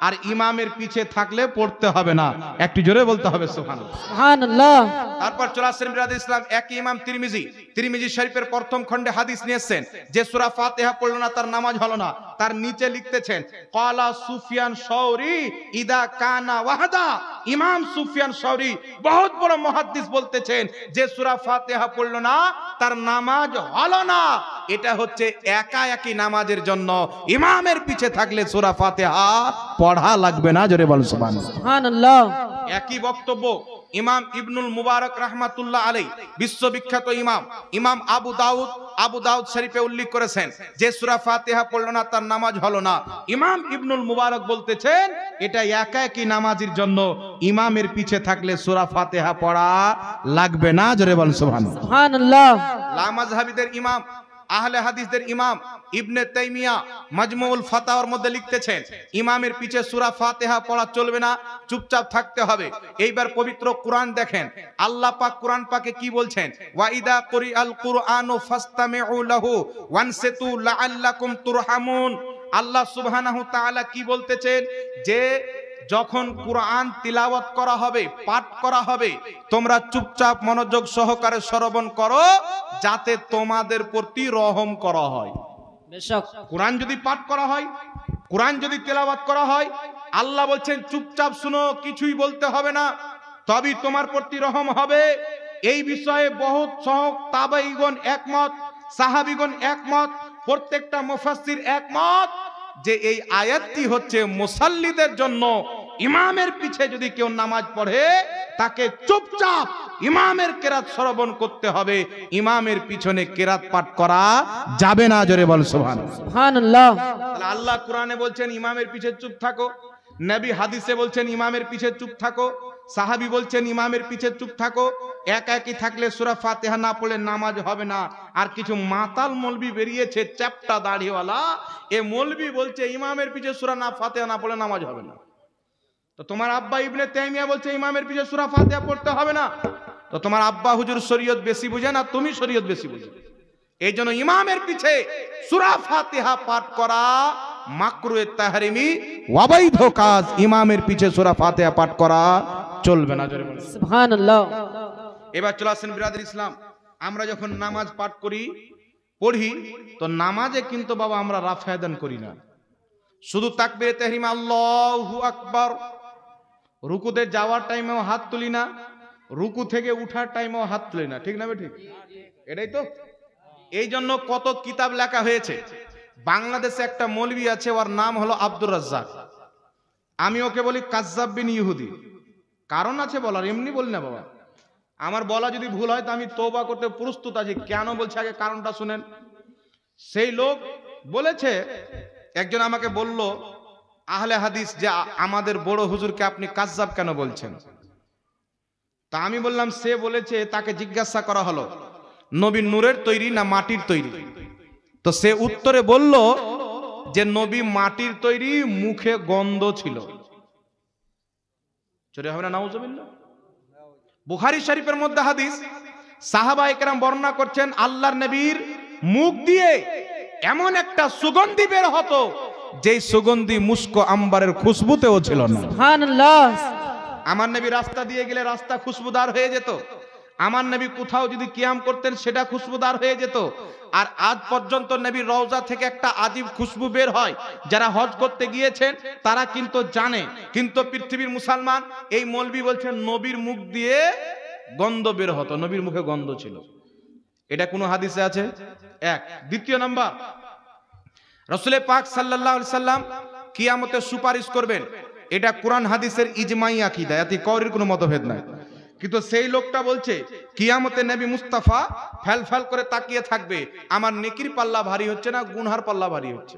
আর ইমামের পিছে থাকলে পড়তে হবে না। একটু জোরে বলতে হবে সুবহানাল্লাহ, সুবহানাল্লাহ। তারপর চলে আসেন বিরাদ ইসলাম, একই ইমাম তিরমিজি শরীফের প্রথম খণ্ডে হাদিস নিয়েছেন যে সূরা ফাতিহা পড়লো না তার নামাজ হলো না। তার নিচে লিখতেছেন, ক্বালা সুফিয়ান সাওরী ইদা কানা ওয়াহদা, ইমাম সুফিয়ান সাওরী বহুত বড় মুহাদ্দিস বলতেছেন যে সূরা ফাতিহা পড়লো না তার নামাজ হলো না। এটা হচ্ছে একা একই নামাজের জন্য, ইমামের পিছে থাকলে সূরা ফাতিহা পড়া লাগবে না। জোরে বল সুবহানাল্লাহ। একই বক্তব্য ইমাম ইবনুল মুবারক রাহমাতুল্লাহ আলাইহি, বিশ্ববিখ্যাত ইমাম আবু দাউদ শরীফে উল্লেখ করেছেন যে সূরা ফাতিহা পড়লো না তার নামাজ হলো না। ইমাম ইবনুল মুবারক বলতেছেন এটা একা একই নামাজের জন্য, ইমামের পিছে থাকলে সূরা ফাতিহা পড়া লাগবে না। জোরে বল সুবহানাল্লাহ। লামাযহাবীদের ইমাম, আহলে হাদিসদের ইমাম ইবনে তাইমিয়া মাজমুউল ফাতাওয়ার মধ্যে লিখতেছেন ইমামের পিছে সূরা ফাতিহা পড়া চলবে না, চুপচাপ থাকতে হবে। এইবার পবিত্র কোরআন দেখেন, আল্লাহ পাক কোরআন পাকে কি বলছেন, ওয়া ইদা কুরিআল কুরআনু ফাসতামিউ লাহু ওয়ানসিতু লাআল্লাকুম তুরহামুন। আল্লাহ সুবহানাহু তাআলা কি বলতেছেন যে যখন কুরআন তিলাওয়াত করা হবে, পাঠ করা হবে, তোমরা চুপচাপ মনোযোগ সহকারে শ্রবণ করো যাতে তোমাদের প্রতি রহম করা হয়। বেশক কুরআন যদি পাঠ করা হয়, কুরআন যদি তিলাওয়াত করা হয়, আল্লাহ বলছেন চুপচাপ শুনো, কিছুই বলতে হবে না, তবেই তোমার প্রতি রহম হবে। এই বিষয়ে বহুত তাবেঈগণ একমত, সাহাবীগণ একমত, প্রত্যেকটা মুফাসসির একমত যে এই আয়াতটি হচ্ছে মুসাল্লিদের জন্য, ইমামের পিছে যদি কেউ নামাজ পড়ে তাকে চুপচাপ ইমামের কেরাত শ্রবণ করতে হবে, ইমামের পিছনে কেরাত পাঠ করা যাবে না। জোরে বল সুবহানাল্লাহ। তাহলে আল্লাহ কোরআনে বলছেন ইমামের পিছে চুপ থাকো, নবী হাদিসে বলছেন ইমামের পিছে চুপ থাকো, সাহাবী বলছেন ইমামের পিছে চুপ থাকো। একাকি থাকলে সূরা ফাতিহা না পড়লে নামাজ হবে না। আর কিছু মাতাল মৌলবি বেরিয়েছে, চ্যাপটা দাড়িওয়ালা, এ মৌলবি বলছে ইমামের পিছে সূরা ফাতিহা না পড়লে নামাজ হবে না। তো তোমার আব্বা ইবনে তাইমিয়া বলছে ইমামের পিছে সূরা ফাতিহা পড়তে হবে না। তো তোমার আব্বা হুজুর শরীয়ত বেশি বুঝে না, তুমি শরীয়ত বেশি বুঝো। এই জন্য ইমামের পিছে সূরা ফাতিহা পাঠ করা মাকরুহে তাহরিমি, অবৈধ কাজ। ইমামের পিছে সূরা ফাতিহা পাঠ করা চলবে না। জোরে বলেন সুবহানাল্লাহ। এবার চলে আসেন বিরাদর ইসলাম, আমরা যখন নামাজ পাঠ করি পড়ি তো নামাজে কিন্তু বাবা আমরা রাফায়দান করি না, শুধু তাকবীরে তাহরিমা আল্লাহু আকবার। রুকুতে যাওয়ার টাইমেও হাত তুলি না, রুকু থেকে উঠার টাইমেও হাত তুলি না, ঠিক না ঠিক? এটাই তো। এই জন্য কত কিতাব লেখা হয়েছে। বাংলাদেশে একটা মৌলবি আছে, ওর নাম হলো আব্দুর রাজ্জাক। আমি ওকে বলি কাজ্জাব বিন ইহুদি। কারণ আছে বলার, এমনি বলি না বাবা। আমার বলা যদি ভুল হয় তো আমি তওবা করতে প্রস্তুত আছি। কেন বলছে আগে কারণটা শুনেন। সেই লোক বলেছে, একজন আমাকে বলল আহলে হাদিস, যে আমাদের বড় হুজুরকে আপনি কাজ্জাব কেন বলছেন? তা আমি বললাম, সে বলেছে, তাকে জিজ্ঞাসা করা হলো নবী নূরের তৈরি না মাটির তৈরি? তো সে উত্তরে বলল যে নবী মাটির তৈরি, মুখে গন্ধ ছিল। চলে হবে না নাউজুবিল্লাহ। বুখারী শরীফের মধ্যে হাদিস, সাহাবায়ে কেরাম বর্ণনা করছেন আল্লাহর নবীর মুখ দিয়ে এমন একটা সুগন্ধি বের হতো যেই সুগন্ধি মুস্কো আম্বারের খুশবুতেও ছিল না। সুবহানাল্লাহ। আমার নবী রাস্তা দিয়ে গেলে রাস্তা খুশবুদার হয়ে যেত। আমার নবী কোথাও যদি কিয়াম করতেন সেটা খুশবুদার হয়ে যেত। আর আজ পর্যন্ত নবীর রওজা থেকে একটা আজীব খুশবু বের হয়। যারা হজ করতে গিয়েছেন তারা কিন্তু জানে, কিন্তু পৃথিবীর মুসলমান এই মৌলবি বলছেন নবীর মুখ দিয়ে গন্ধ বের হতো, নবীর মুখে গন্ধ ছিল। এটা কোন হাদিসে আছে? এক। দ্বিতীয় নাম্বার, রাসূল পাক সাল্লাল্লাহু আলাইহি সাল্লাম কিয়ামতে সুপারিশ করবেন, এটা কোরআন হাদিসের ইজমাই আকীদা, এতে কারোর কোনো মতভেদ নাই। কিন্তু সেই লোকটা বলছে কিয়ামতে নবী মুস্তাফা ফেল ফেল করে তাকিয়ে থাকবে, আমার নেকির পাল্লা ভারী হচ্ছে না গুনহার পাল্লা ভারী হচ্ছে?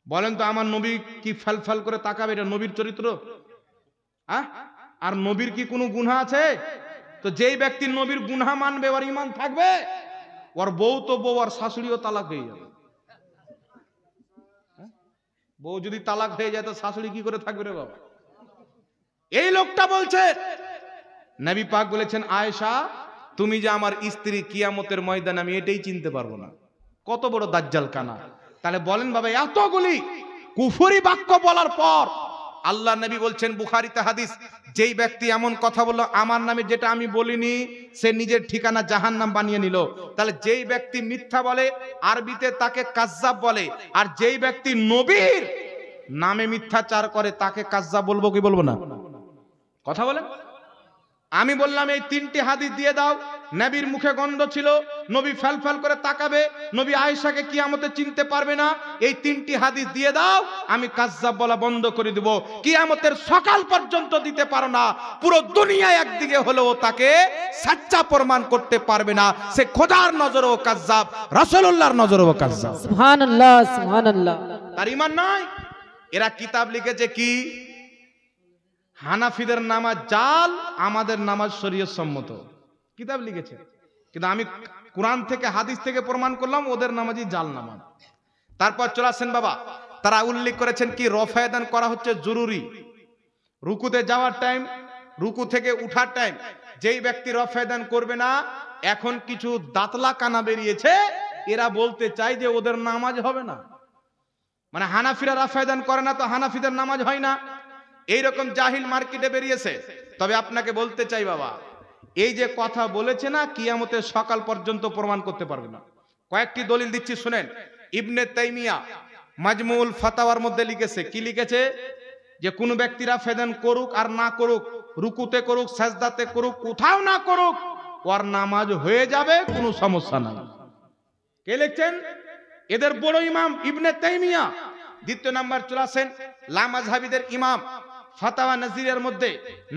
বলেন তো, আমার নবী কি ফেল ফেল করে তাকাবে? এটা নবীর চরিত্র? আর নবীর কি কোনো গুনাহ আছে? তো যেই ব্যক্তি নবীর গুনাহ মানবে ওর ঈমান থাকবে? ওর বউ তো বউ, আর শাশুড়িও তালাক হয়ে যাবে। বউ যদি তালাক হয়ে যায় তো শাশুড়ি কি করে থাকবে রে বাবা? এই লোকটা বলছে, নবী পাক বলেছেন আয়েশা তুমি যে আমার স্ত্রী, কিয়ামতের ময়দানে আমি এটাই চিনতে পারবো না। কত বড় দাজ্জাল কানা! তাহলে বলেন বাবা, এতগুলি কুফরি বাক্য বলার পর আল্লাহ নবী বলছেন বুখারীতে হাদিস, যেই ব্যক্তি এমন কথা বললো আমার নামে যেটা আমি বলিনি, সে নিজের ঠিকানা জাহান্নাম বানিয়ে নিল। তাহলে যেই ব্যক্তি মিথ্যা বলে আরবিতে তাকে কাজ্জাব বলে, আর যেই ব্যক্তি নবীর নামে মিথ্যাচার করে তাকে কাজ্জাব বলবো কি বলবো না? কথা বলেন। আমি বললাম এই তিনটি হাদিস দিয়ে দাও। নবীর মুখে গন্ধ ছিল, নবী ফেল ফেল করে তাকাবে, নবী আয়েশাকে কিয়ামতে চিনতে পারবে না, এই তিনটি হাদিস দিয়ে দাও, আমি কাজ্জাব বলা বন্ধ করে দেব। কিয়ামতের সকাল পর্যন্ত দিতে পারো না, পুরো দুনিয়া একদিকে হলেও তাকে সচ্চা প্রমাণ করতে পারবে না। সে খোদার নজরেও কাজ্জাব, রাসূলুল্লাহর নজরেও কাজ্জাব। সুবহানাল্লাহ সুবহানাল্লাহ। তার ঈমান নাই। এরা কিতাব লিখেছে কি হানাফিদের নামাজ জাল, আমাদের নামাজ শরীয়ত সম্মত, কিতাব লিখেছে। কিন্তু আমি কোরআন থেকে হাদিস থেকে প্রমাণ করলাম ওদের নামাজই জাল নামাজ। তারপর চলে আসেন বাবা, তারা উল্লেখ করেছেন কি রফায়দান করা হচ্ছে জরুরি। রুকুতে যাওয়ার টাইম, রুকু থেকে উঠার টাইম, যেই ব্যক্তি রফায়দান করবে না, এখন কিছু দাতলা কানা বেরিয়েছে, এরা বলতে চায় যে ওদের নামাজ হবে না। মানে হানাফিরা রফায়দান করে না তো হানাফিদের নামাজ হয় না, এইরকম জাহিল মার্কেটে বেরিয়েছে। তবে আপনাকে বলতে চাই বাবা, এই যে কথা বলেছে না কিয়ামতের সকাল পর্যন্ত প্রমাণ করতে পারবে না। কয়েকটি দলিল দিচ্ছি শুনেন। ইবনে তাইমিয়া মাজমুউল ফাতাওয়ার মধ্যে লিখেছে, কি লিখেছে? যে কোন ব্যক্তিরা ফেদান করুক আর না করুক, রুকুতে করুক সাজদাতে করুক, কোথাও না করুক, ওর নামাজ হয়ে যাবে, কোনো সমস্যা নাই। কে লিখছেন? এদের বড় ইমাম ইবনে তাইমিয়া। দ্বিতীয় নাম্বার চলে আসেন লামাযহাবীদের ইমাম ফাতাওয়া নাজিরের মধ্যে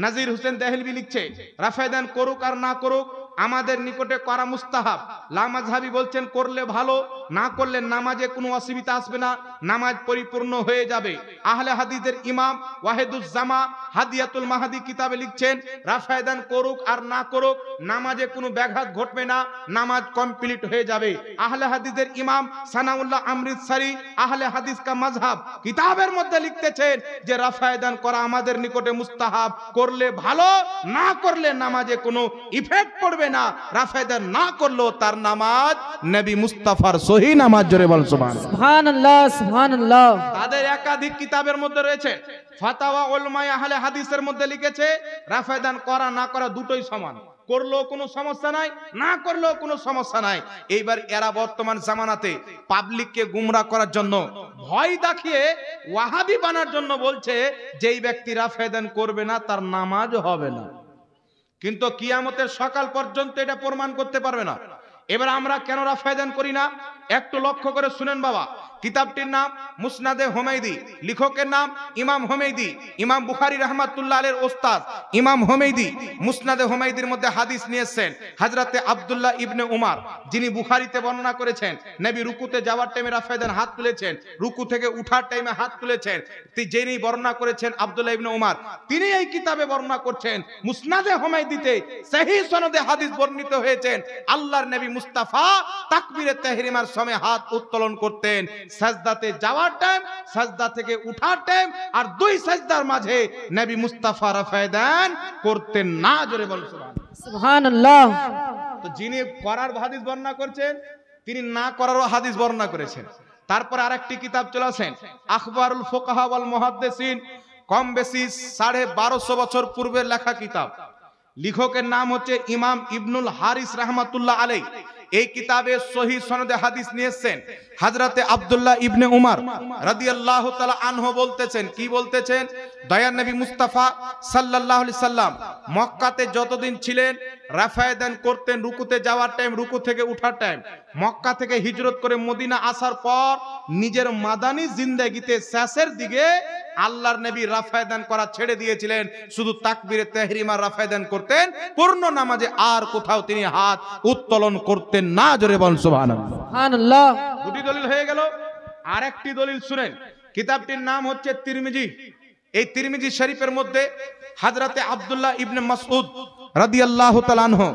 নাজির হোসেন দেহলভি লিখছে, রাফায়দান করুক আর না করুক আমাদের নিকটে করা মুস্তাহাব। লামাযহাবী বলছেন করলে ভালো, না করলে নামাজে কোনো অসুবিধা আসবে না, নামাজ পরিপূর্ণ হয়ে যাবে। আহলে হাদিসের ইমাম ওয়াহিদুজ্জামা হাদিয়াতুল মাহাদি কিতাবে লিখছেন, রাফায়দান করুক আর না করুক নামাজে কোনো ব্যাঘাত ঘটবে না, নামাজ কমপ্লিট হয়ে যাবে। আহলে হাদিসের ইমাম সানাউল্লাহ আমৃতসরি আহলে হাদিস কা মাযহাব কিতাবের মধ্যে লিখতেছেন যে রাফায়দান করা আমাদের নিকটে মুস্তাহাব, করলে ভালো, না করলে নামাজে কোনো ইফেক্ট পড়বে না। রাফায়দান না করলেও তার নামাজ নবী মুস্তাফার সহিহ নামাজ। জোরে বল সুবহানাল্লাহ, সুবহানাল্লাহ। তাদের একাধিক কিতাবের মধ্যে রয়েছে। ফাতাওয়া উলামায়ে আহলে হাদিসের মধ্যে লিখেছে রাফায়দান করা না করা দুটোই সমান, করলেও কোনো সমস্যা নাই, না করলেও কোনো সমস্যা নাই। এইবার এরা বর্তমান জামানাতে পাবলিককে গুমরাহ করার জন্য, ভয় দেখিয়ে ওয়াহাবি বানার জন্য বলছে যেই ব্যক্তি রাফায়দান করবে না তার নামাজ হবে না, কিন্তু কিয়ামতের সকাল পর্যন্ত এটা প্রমাণ করতে পারবে না। এবার আমরা কেন রাফায়দান করি না একটু লক্ষ্য করে শুনেন বাবা। কিতাবটির নাম মুসনাদে হুমায়দি, লেখকের নাম ইমাম হুমায়দি, ইমাম বুখারী রাহমাতুল্লাহ আলাইহির ওস্তাদ ইমাম হুমায়দি মুসনাদে হুমায়দির মধ্যে হাদিস নিয়েছেন হযরতে আব্দুল্লাহ ইবনে উমর, যিনি বুখারীতে বর্ণনা করেছেন নবী রুকুতে যাওয়ার টাইমে রাফায়দান হাত তুলেছেন, রুকু থেকে উঠার টাইমে হাত তুলেছেন, যিনি বর্ণনা করেছেন আব্দুল্লাহ ইবনে উমর, তিনি এই কিতাবে বর্ণনা করছেন মুসনাদে হুমায়দিতে সহিহ সনদে হাদিস বর্ণিত হয়েছেন আল্লাহর নবী মুস্তাফা তাকবীরে তাহরিমার সময় হাত উত্তোলন করতেন সাজদাতে যাওয়ার টাইম, সাজদা থেকে উঠার টাইম, আর দুই সাজদার মাঝে নবী মুস্তাফা রাফায়দান করতেন না। জোরে বলুন সুবহানাল্লাহ। তো যিনি করার হাদিস বর্ণনা করেছেন তিনি না করারও হাদিস বর্ণনা করেছেন। তারপর আরেকটি কিতাব চলেছেন আখবারুল ফুকাহা ওয়াল মুহাদ্দিসিন, কম বেশি 1250 বছর পূর্বের লেখা কিতাব। লেখকের নাম হচ্ছে ইমাম ইবনুল হারিস রাহমাতুল্লাহ আলাইহি। এই কিতাবে সহিহ সনদে হাদিস নিয়েছেন হযরতে আব্দুল্লাহ ইবনে উমর রাদিয়াল্লাহু তাআলা আনহু বলতেছেন, কি বলতেছেন, দয়ার নবী মুস্তাফা সাল্লাল্লাহু আলাইহি সাল্লাম মক্কাতে যতদিন ছিলেন রাফায়দান করতেন রুকুতে যাওয়ার টাইম, রুকু থেকে উঠার টাইম। মক্কা থেকে হিজরত করে মদিনা আসার পর নিজের মাদানী জিন্দেগিতে শেষের দিকে আল্লাহর নবী রাফায়দান করা ছেড়ে দিয়েছিলেন, শুধু তাকবীরে তাহরিমা রাফায়দান করতেন, পূর্ণ নামাজে আর কোথাও তিনি হাত উত্তোলন করতেন না। জোরে বলুন সুবহানাল্লাহ, সুবহানাল্লাহ। দুটি দলিল হয়ে গেল। আরেকটি দলিল শুনেন, কিতাবটির নাম হচ্ছে তিরমিজি। এই তিরমিজি শরীফের মধ্যে হযরতে আব্দুল্লাহ ইবনে মাসউদ রাদিয়াল্লাহু তাআলা আনহু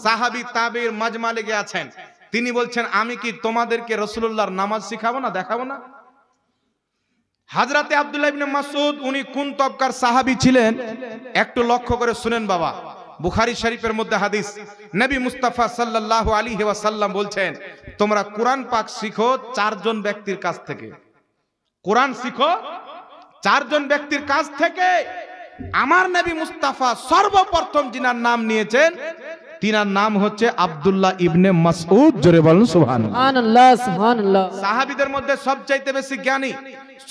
সাহাবী তাবেঈর মাজমা লেগে আছেন, তিনি বলছেন আমি কি তোমাদেরকে রাসূলুল্লাহর নামাজ শিখাবো না, দেখাবো না? হযরতে আব্দুল্লাহ ইবনে মাসউদ উনি কোন তবকার সাহাবী ছিলেন একটু লক্ষ্য করে শুনেন বাবা। বুখারী শরীফের মধ্যে হাদিস, নবী মুস্তাফা সাল্লাল্লাহু আলাইহি ওয়াসাল্লাম বলছেন তোমরা কোরআন পাক শিখো 4 জন ব্যক্তির কাছ থেকে। কোরআন শিখো 4 জন ব্যক্তির কাছ থেকে। আমার নবী মুস্তাফা সর্বপ্রথম যিনার নাম নিয়েছেন তিনার নাম হচ্ছে আব্দুল্লাহ ইবনে মাসউদ। জোরে বলুন সুবহানাল্লাহ, সুবহানাল্লাহ। সাহাবীদের মধ্যে সবচাইতে বেশি জ্ঞানী,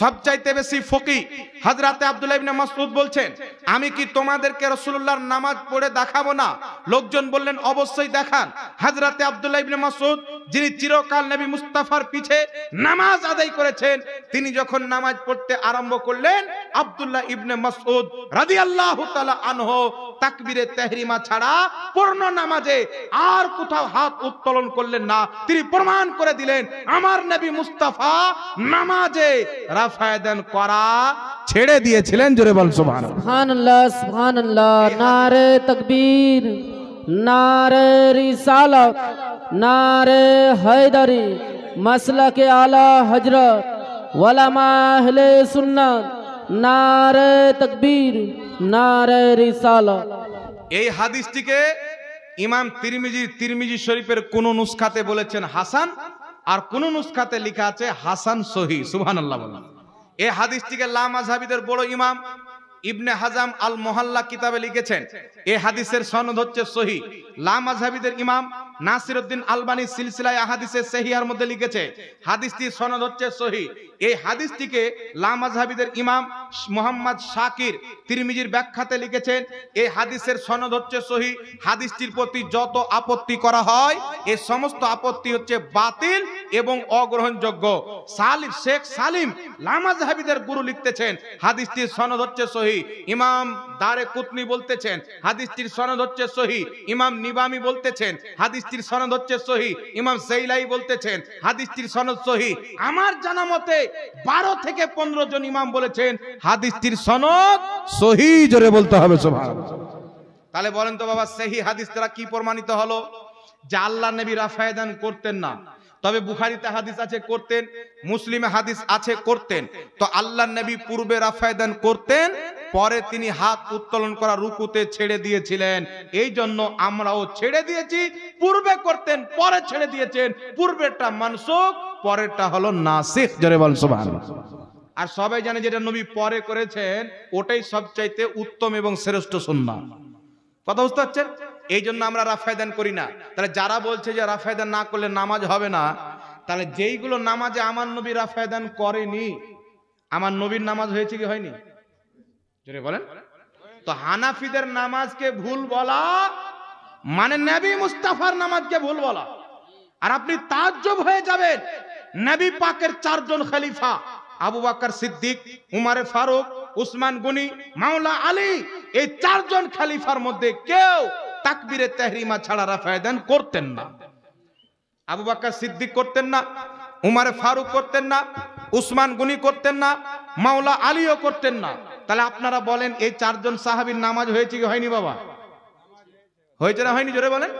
সবচাইতে বেশি ফকি হযরতে আব্দুল্লাহ ইবনে মাসউদ বলছেন আমি কি তোমাদেরকে রাসূলুল্লাহর নামাজ পড়ে দেখাবো না? লোকজন বললেন অবশ্যই দেখান। হযরতে আব্দুল্লাহ ইবনে মাসউদ যিনি চিরকাল নবী মুস্তাফার পিছে নামাজ আদায় করেছেন, তিনি যখন নামাজ পড়তে আরম্ভ করলেন আব্দুল্লাহ ইবনে মাসউদ রাদিয়াল্লাহু তাআলা আনহু তাকবীরে তাহরিমা ছাড়া পূর্ণ নামাজে আর কোথাও হাত উত্তোলন করলেন না। তিনি প্রমাণ করে দিলেন আমার নবী মুস্তাফা নামাজে রাফায়দান করা ছেড়ে দিয়েছিলেন। জোরে বল সুবহানাল্লাহ, সুবহানাল্লাহ, সুবহানাল্লাহ। নারে তাকবীর, নারে রিসালাত, নারে হায়দারি, মাসলাকে আলা হযরত, ওলামা আহলে সুন্নাত, নারে তাকবীর, নারে রিসালাত। এই হাদিসটিকে ইমাম তিরমিজি শরীফের কোন নুসখাতে বলেছেন হাসান, আর কোন নুসখাতে লেখা আছে হাসান সহিহ। সুবহানাল্লাহ বলেন। এই হাদিসটিকে লামাযহাবীদের বড় ইমাম ইবনে হাজাম আল মুহাল্লা কিতাবে লিখেছেন এই হাদিসের সনদ হচ্ছে সহিহ। লামাযহাবীদের ইমাম নাসিরউদ্দিন আলবানী সিলসিলায়ে আহাদিসে সহিহার মধ্যে লিখেছে, হাদিসটির সনদ হচ্ছে সহিহ। এই হাদিসটিকে লামাযহাবীদের ইমাম মুহাম্মদ শাকির তিরমিজির ব্যাখ্যাতে লিখেছেন, এই হাদিসের সনদ হচ্ছে সহিহ। হাদিসটির প্রতি যত আপত্তি করা হয় এই সমস্ত আপত্তি হচ্ছে বাতিল এবং অগ্রহণযোগ্য। শেখ সালিম লামাযহাবীদের গুরু লিখতেছেন, হাদিসটির সনদ হচ্ছে সহিহ। ইমাম দারেকুতনি বলতেছেন হাদিসটির সনদ হচ্ছে সহিহ। ইমাম নিবামি বলতেছেন হাদিসটির সনদ হচ্ছে সহিহ। ইমাম জাইলাই বলতেছেন হাদিসটির সনদ সহিহ। আমার জানা মতে 12 থেকে 15 জন ইমাম বলেছেন হাদিসটির সনদ সহিহ। জোরে বলতে হবে সুবহানাল্লাহ। তাহলে বলেন তো বাবা, সহিহ হাদিস দ্বারা কি প্রমাণিত হলো? যে আল্লাহর নবী রাফায়ে দান করতেন না, তবে বুখারীতে হাদিস আছে করতেন, মুসলিমে হাদিস আছে করতেন। তো আল্লাহর নবী পূর্বে রাফায়ে দান করতেন, পরে তিনি হাত উত্তোলন করা রুকুতে ছেড়ে দিয়েছিলেন। এই জন্য আমরাও ছেড়ে দিয়েছি। পূর্বে করতেন, পরে ছেড়ে দিয়েছেন। পূর্বেরটা মানসুখ, পরেরটা হলো নাসিখ। জোরে বল সুবহানাল্লাহ। আর সবাই জানে যেটা নবী পরে করেছেন ওটাই সবচাইতে উত্তম এবং শ্রেষ্ঠ সুন্নাহ। কথা বুঝতে পারছেন? এই জন্য আমরা রাফায়ে দান করি না। তাহলে যারা বলছে যে রাফায়ে দান না করলে নামাজ হবে না, তাহলে যেইগুলো নামাজে আমার নবী রাফায়ে দান করেনি, আমার নবীর নামাজ হয়েছে কি হয়নি? জোরে বলেন। তো হানাফিদের নামাজকে ভুল বলা মানে নবী মুস্তাফার নামাজকে ভুল বলা। আর আপনি তাজ্জব হয়ে যাবেন, নবী পাকের 4 জন খলিফা আবু বকর সিদ্দিক, উমর ফারুক, উসমান গনি, মাওলা আলী, এই 4 জন খলিফার মধ্যে কেউ তাকবীরে তাহরিমা ছাড়া রাফায়ে দান করতেন না। আবু বকর সিদ্দিক করতেন না, উমর ফারুক করতেন না, উসমান গনি করতেন না, মাওলা আলীও করতেন না। তাহলে আপনারা বলেন এই 4 জন সাহাবীর নামাজ হয়েছে কি হয়নি বাবা? হয়েছে না হয়নি? জোরে বলেন।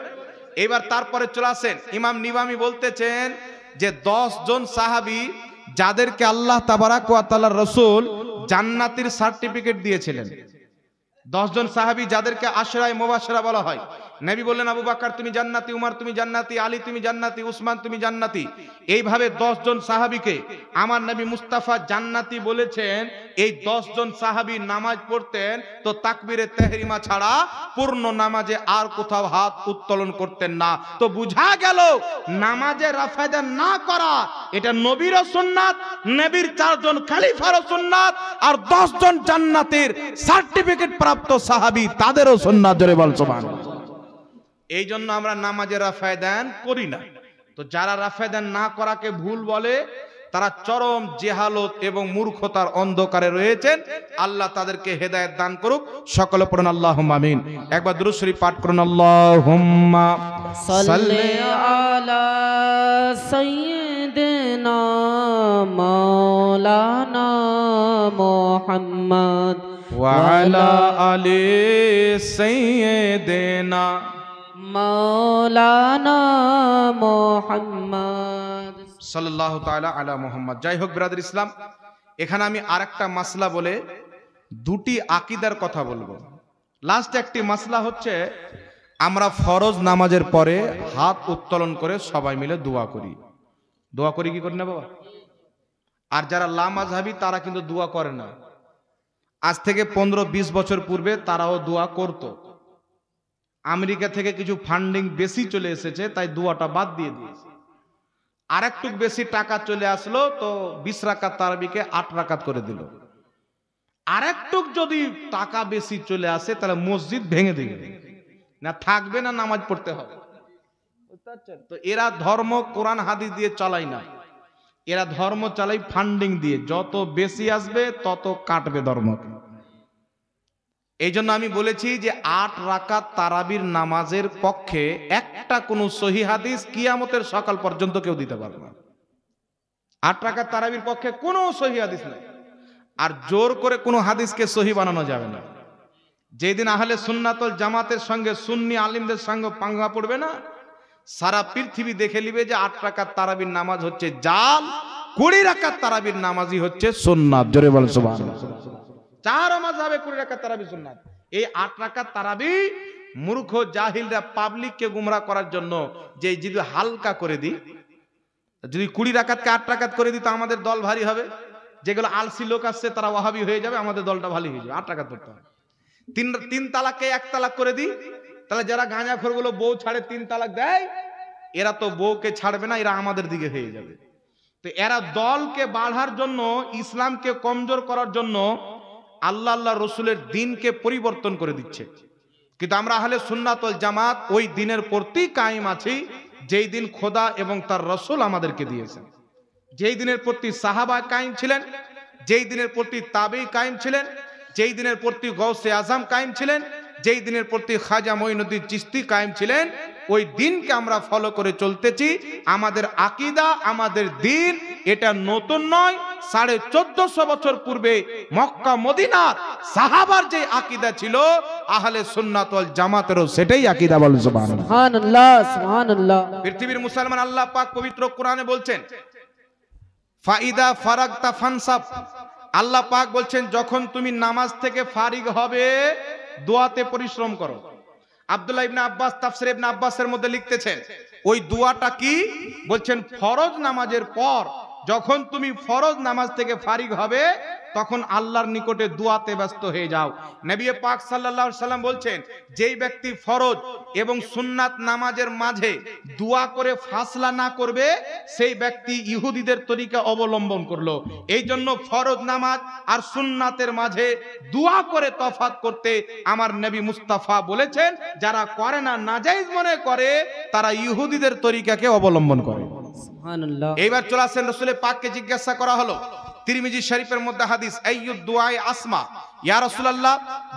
এবার তারপরে চলে আসেন, ইমাম নিবামি বলতেছেন যে 10 জন সাহাবী যাদেরকে আল্লাহ তাবারাক ওয়া তাআলার রাসূল জান্নাতের সার্টিফিকেট দিয়েছিলেন, 10 জন সাহাবী যাদেরকে আশরায়ে মুবাশশিরা বলা হয়। নবী বললেন আবু বকর তুমি জান্নাতি, উমর তুমি জান্নাতি, আলী তুমি জান্নাতি, উসমান তুমি জান্নাতি। এইভাবে 10 জন সাহাবীকে আমার নবী মুস্তাফা জান্নাতি বলেছেন। এই 10 জন সাহাবী নামাজ পড়তেন তো তাকবীরে তাহরিমা ছাড়া পূর্ণ নামাজে আর কোথাও হাত উত্তোলন করতেন না। তো বুঝা গেল নামাজে রাফায়ে দান না করা এটা নবীরও সুন্নাত, নবীর 4 জন খলিফারও সুন্নাত, আর 10 জন জান্নাতের সার্টিফিকেট প্রাপ্ত সাহাবী তাদেরও সুন্নাত। জোরে বল সুবহানাল্লাহ। এই জন্য আমরা নামাজে রাফায়ে দান করি না। তো যারা রাফায়ে দান না করাকে ভুল বলে তারা চরম জেহালত এবং মূর্খতার অন্ধকারে রয়েছেন। আল্লাহ তাদেরকে হেদায়েত দান করুক। সকলে পড়ুন আল্লাহুম্মা আমিন। একবার দুরূদ শরীফ পাঠ করুন, আল্লাহুম্মা সাল্লি আলা সাইয়্যিদিনা মাওলানা মুহাম্মদ ওয়া আলা আলি সাইয়্যিদিনা মাওলানা মুহাম্মদ সাল্লাল্লাহু তাআলা আলা মুহাম্মদ। যাই হোক ব্রাদার ইসলাম, এখানে আমি আরেকটা মাসলা বলে দুটি আকীদার কথা বলবো। লাস্ট একটি মাসলা হচ্ছে আমরা ফরজ নামাজের পরে হাত উত্তোলন করে সবাই মিলে দোয়া করি। দোয়া করি কি করি না বাবা? আর যারা লামাযহাবী তারা কিন্তু দোয়া করে না। আজ থেকে 15-20 বছর পূর্বে তারাও দোয়া করত। আমেরিকা থেকে কিছু ফান্ডিং বেশি চলে এসেছে, তাই দোয়াটা বাদ দিয়ে দিয়েছে। আর একটু বেশি টাকা চলে আসলো তো 20 রাকাত তারাবিকে 8 রাকাত করে দিল। আর একটু যদি টাকা বেশি চলে আসে তাহলে মসজিদ ভেঙে দিবে, না থাকবে না নামাজ পড়তে হবে। তো এরা ধর্ম কোরআন হাদিস দিয়ে চালায় না, এরা ধর্ম চালাই ফান্ডিং দিয়ে। যত বেশি আসবে তত কাটবে ধর্ম। এই জন্য আমি বলেছি যে 8 রাকাত তারাবির নামাজের পক্ষে একটা কোনো সহিহ হাদিস কিয়ামতের সকাল পর্যন্ত কেউ দিতে পারবে না। 8 রাকাত তারাবির পক্ষে কোনো সহিহ হাদিস নাই। আর জোর করে কোনো হাদিসকে সহিহ বানানো যাবে না। যেদিন আহলে সুন্নাতুল জামাতের সঙ্গে সুন্নি আলিমদের সঙ্গে পাঙ্গা পড়বে না, সারা পৃথিবী দেখে নিবে যে 8 রাকাত তারাবির নামাজ হচ্ছে জাল, 20 রাকাত তারাবির নামাজই হচ্ছে সুন্নাত। জোরে বল সুবহানাল্লাহ। 4 মাযহাবে 20 রাকাত তারাবি সুন্নাত। এই 8 রাকাত তারাবি মূর্খ জাহিলরা পাবলিককে গুমরা করার জন্য যে যদি হালকা করে দিই, যদি 20 রাকাতকে 8 রাকাত করে দিই তো আমাদের দল ভারী হবে। যেগুলো আলসি লোক আসছে তারা ওয়াহাবি হয়ে যাবে, আমাদের দলটা ভালো হয়ে যাবে। 8 রাকাত পড়তে হবে। 3 তালাককে 1 তালাক করে দিই, তাহলে যারা গাঁজাখোরগুলো বউ ছাড়ে 3 তালাক দেয় এরা তো বউকে ছাড়বে না, এরা আমাদের দিকে হয়ে যাবে। তো এরা দলকে বাড়ার জন্য, ইসলামকে কমজোর করার জন্য আল্লাহ আল্লাহ রসুলের দিনকে পরিবর্তন করে দিচ্ছে। কিন্তু আমরা আহলে সুন্নাত ওয়াল জামাত ওই দিনের প্রতি কায়েম আছি যেই দিন খোদা এবং তার রসুল আমাদেরকে দিয়েছেন। যেই দিনের প্রতি সাহাবা কায়েম ছিলেন, যেই দিনের প্রতি তাবেঈ কায়েম ছিলেন, যেই দিনের প্রতি গৌসে আজম কায়েম ছিলেন, যেই দিনের প্রতি খাজা মঈনুদ্দিন চিশতি কায়েম ছিলেন, ওই দিনকে আমরা ফলো করে চলতেছি। আমাদের আকীদা, আমাদের দিন এটা নতুন নয়। 1450 বছর পূর্বে মক্কা মদিনার সাহাবার যে আকীদা ছিল, আহলে সুন্নাত ওয়াল জামাতেরও সেটাই আকীদা। বলেন সুবহানাল্লাহ, সুবহানাল্লাহ, সুবহানাল্লাহ। পৃথিবীর মুসলমান আল্লাহ পাক পবিত্র কোরআনে বলছেন, ফাইদা ফারাগতা ফানসাব। আল্লাহ পাক বলছেন, যখন তুমি নামাজ থেকে ফারিগ হবে দোয়াতে পরিশ্রম করো। আব্দুল্লাহ ইবনে আব্বাস তাফসীর ইবনে আব্বাসের মধ্যে লিখতেছেন, ওই দোয়াটা কি বলছেন, ফরজ নামাজের পর যখন তুমি ফরজ নামাজ থেকে ফারিগ হবে তখন আল্লাহর নিকটে দোয়াতে ব্যস্ত হয়ে যাও। নবী পাক সাল্লাল্লাহু আলাইহি সাল্লাম বলছেন, যেই ব্যক্তি ফরজ এবং সুন্নাত নামাজের মাঝে দোয়া করে ফাসলা না করবে, সেই ব্যক্তি ইহুদিদের তরিকা অবলম্বন করলো। এই জন্য ফরজ নামাজ আর সুন্নাতের মাঝে দোয়া করে তফাৎ করতে আমার নবী মুস্তাফা বলেছেন, যারা করে না, নাজায়েজ মনে করে, তারা ইহুদিদের তরিকাকে অবলম্বন করে। সুবহানাল্লাহ। এইবার চলে আসেন রাসূল পাককে জিজ্ঞাসা করা হলো তিরমিজি শরীফের মধ্যে হাদিস, আইয়ুদ দুআই আসমা, ইয়া রাসূলুল্লাহ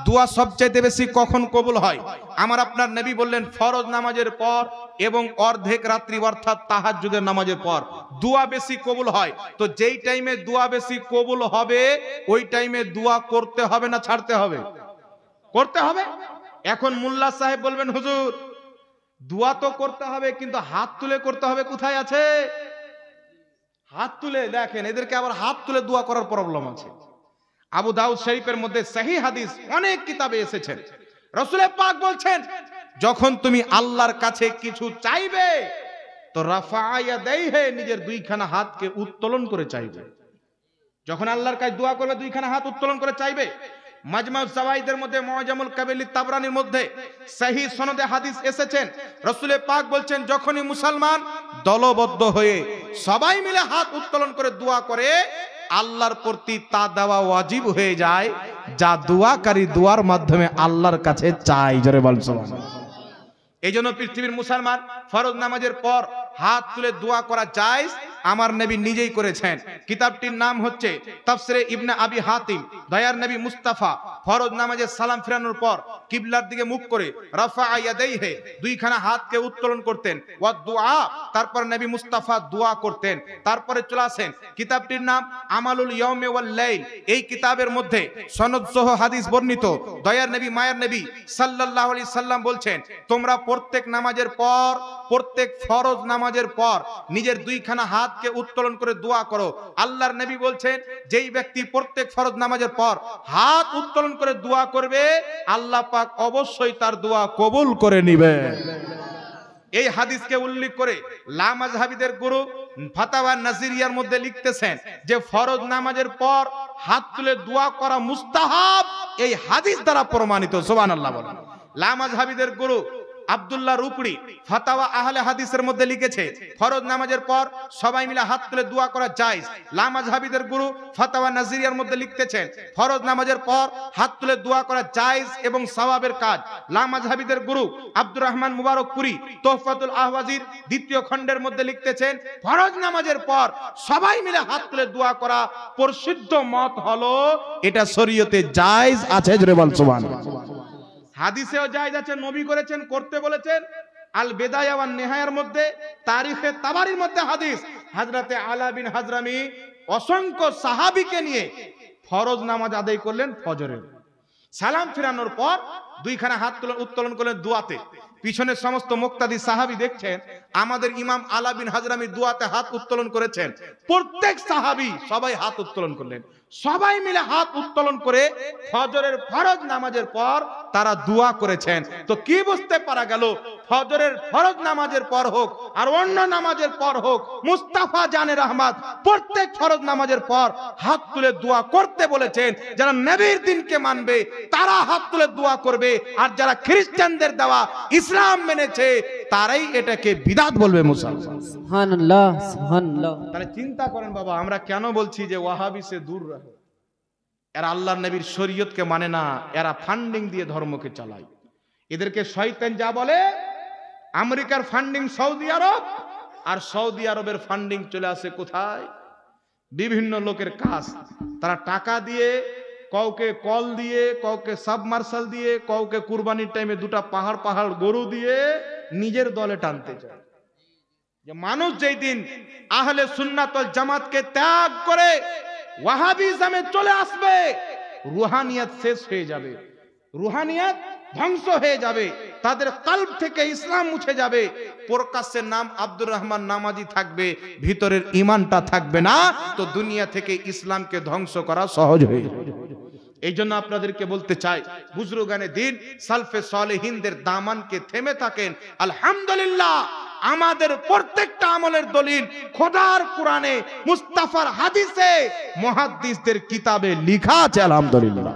দোয়া সবচেয়ে বেশি কখন কবুল হয়? আমার আপনার নবী বললেন, ফরজ নামাজের পর এবং অর্ধেক রাত্রি অর্থাৎ তাহাজ্জুদের নামাজের পর দোয়া বেশি কবুল হয়। তো যেই টাইমে দোয়া বেশি কবুল হবে ওই টাইমে দোয়া করতে হবে না ছাড়তে হবে? করতে হবে। এখন মোল্লা সাহেব বলবেন, হুজুর দোয়া তো করতে হবে কিন্তু হাত তুলে করতে হবে, কোথায় আছে? হাত তুলে দেখেন, এদেরকে আবার হাত তুলে দোয়া করার প্রবলেম আছে। আবু দাউদ শরীফের মধ্যে সহিহ হাদিস অনেক কিতাবে এসেছেন, রাসূল পাক বলছেন, যখন তুমি আল্লাহর কাছে কিছু চাইবে তো রাফা ইয়াদাইহি, নিজের দুইখানা হাতকে উত্তোলন করে চাইবে। যখন আল্লাহর কাছে দোয়া করবে দুইখানা হাত উত্তোলন করে চাইবে। মাজমাউ যাওয়াইদের মধ্যে মুআজামুল কাবির তাবরানির মধ্যে সহিহ সনদে হাদিস এসেছেন, রাসূল পাক বলছেন, যখনই মুসলমান দলবদ্ধ হয়ে সবাই মিলে হাত উত্তোলন করে দোয়া করে, আল্লাহর প্রতি তা দেওয়া ওয়াজিব হয়ে যায় যা দোয়াকারী দোয়ার মাধ্যমে আল্লাহর কাছে চায়। জোরে বল সুবহানাল্লাহ। এই জন্য পৃথিবীর মুসলমান ফরজ নামাজের পর হাত তুলে দোয়া করা জায়েজ, আমার নবী নিজেই করেছেন। কিতাবটির নাম হচ্ছে তাফসিরে ইবনে আবি হাতিম। দয়ার নবী মুস্তাফা ফরজ নামাজে সালাম ফিরানোর পর কিবলার দিকে মুখ করে রাফা ইয়াদাইহি, দুইখানা হাতকে উত্তোলন করতেন, ওয়া দুআ, তারপর নবী মুস্তাফা দোয়া করতেন। তারপরে চলে আসেন, কিতাবটির নাম আমালুল ইয়াউমি ওয়াল লাইল। এই কিতাবের মধ্যে সনদ সহ হাদিস বর্ণিত। দয়ার নবী মায়ার নবী সাল্লাল্লাহু আলাইহি সাল্লাম বলছেন, তোমরা প্রত্যেক নামাজের পর, প্রত্যেক ফরজ নামাজের পর নিজের দুইখানা হাতকে উত্তোলন করে দোয়া করো। আল্লাহর নবী বলছেন, যেই ব্যক্তি প্রত্যেক ফরজ নামাজের পর হাত উত্তোলন করে দোয়া করবে, আল্লাহ পাক অবশ্যই তার দোয়া কবুল করে নেবে। এই হাদিসকে উল্লেখ করে লা মাযহাবিদের গুরু ফাতাওয়া নাজিরিয়ার মধ্যে লিখতেছেন যে ফরজ নামাজের পর হাত তুলে দোয়া করা মুস্তাহাব, এই হাদিস দ্বারা প্রমাণিত। সুবহানাল্লাহ বলেন। লা মাযহাবিদের গুরু আব্দুল্লাহ রুকড়ি ফাতাওয়া আহলে হাদিসের মধ্যে লিখেছে, ফরজ নামাজের পর সবাই মিলে হাত তুলে দোয়া করা জায়েজ। লা মাযহাবিদের গুরু ফাতাওয়া নাজিরিয়ার মধ্যে লিখতেছেন, ফরজ নামাজের পর হাত তুলে দোয়া করা জায়েজ এবং সওয়াবের কাজ। লা মাযহাবিদের গুরু আব্দুর রহমান মুবারকপুরি তোহফাতুল আহওয়াজির 2য় খণ্ডের মধ্যে লিখতেছেন, ফরজ নামাজের পর সবাই মিলে হাত তুলে দোয়া করা প্রসিদ্ধ মত হলো এটা শরীয়তে জায়েজ আছে। জোরে বল সুবহানাল্লাহ। হাদিসেও জায়েজ আছে, নবী করেছেন, করতে বলেছেন। আল বেদায়া ওয়ান নিহায়ার মধ্যে, তারিখে তাবারির মধ্যে হাদিস, হযরতে আলা বিন হাজরামি অসংখ্য সাহাবীকে নিয়ে ফরজ নামাজ আদায় করলেন ফজরের। সালাম ফিরানোর পর দুইখানা হাত উত্তোলন করলেন দোয়াতে। পিছনের সমস্ত মুক্তাদি সাহাবী দেখছেন আমাদের ইমাম আলা বিন হাজরামি দোয়াতে হাত উত্তোলন করেছেন। প্রত্যেক সাহাবী সবাই হাত উত্তোলন করলেন। সবাই মিলে হাত উত্তোলন করে ফজরের ফরজ নামাজের পর তারা দোয়া করেছেন। তো কি বুঝতে পারা গেল, ফজরের ফরজ নামাজের পর হোক আর অন্য নামাজের পর হোক, মুস্তাফা জানে রহমত প্রত্যেক ফরজ নামাজের পর হাত তুলে দোয়া করতে বলেছেন। যারা নবীর দিনকে মানবে তারা হাত তুলে দোয়া করবে, করবে, আর যারা খ্রিস্টানদের দেওয়া ইসলাম মেনেছে তারাই এটাকে বিদআত বলবে মুসলমান। সুবহানাল্লাহ সুবহানাল্লাহ। তাহলে চিন্তা করেন বাবা, আমরা কেন বলছি যে ওয়াহাবি সে দূর রাখো। এরা আল্লাহর নবীর শরীয়তকে মানে না, এরা ফান্ডিং দিয়ে ধর্মকে চালায়। এদেরকে শয়তান যা বলে, আমেরিকার ফান্ডিং সৌদি আরব, আর সৌদি আরবের ফান্ডিং চলে আসে কোথায়? বিভিন্ন লোকের কাজ। তারা টাকা দিয়ে, কাউকে কল দিয়ে, কাউকে সাবমার্শাল দিয়ে, কাউকে কুরবানির টাইমে দুটা পাহাড় পাহাড় গরু দিয়ে নিজের দলে টানতে চায়। যে মানুষ যেই দিন আহলে সুন্নাত ওয়াল জামাতকে ত্যাগ করে ওয়াহাবিজমে চলে আসবে, রুহানিয়াত শেষ হয়ে যাবে, রুহানিয়াত ধ্বংস হয়ে যাবে, তাদের কলব থেকে ইসলাম মুছে যাবে। প্রকাশ্যে নাম আব্দুর রহমান নামাজি থাকবে, ভিতরের ঈমানটা থাকবে না, তো দুনিয়া থেকে ইসলামকে ধ্বংস করা সহজ হয়ে যাবে। এই জন্য আপনাদেরকে বলতে চাই, বুজুর্গানে দিন সালফে সালেহিনদের দামানকে থেমে থাকেন। আলহামদুলিল্লাহ, আমাদের প্রত্যেকটা আমলের দলিল খোদার কোরআনে, মুস্তাফার হাদিসে, মুহাদ্দিসদের কিতাবে লেখা আছে। আলহামদুলিল্লাহ,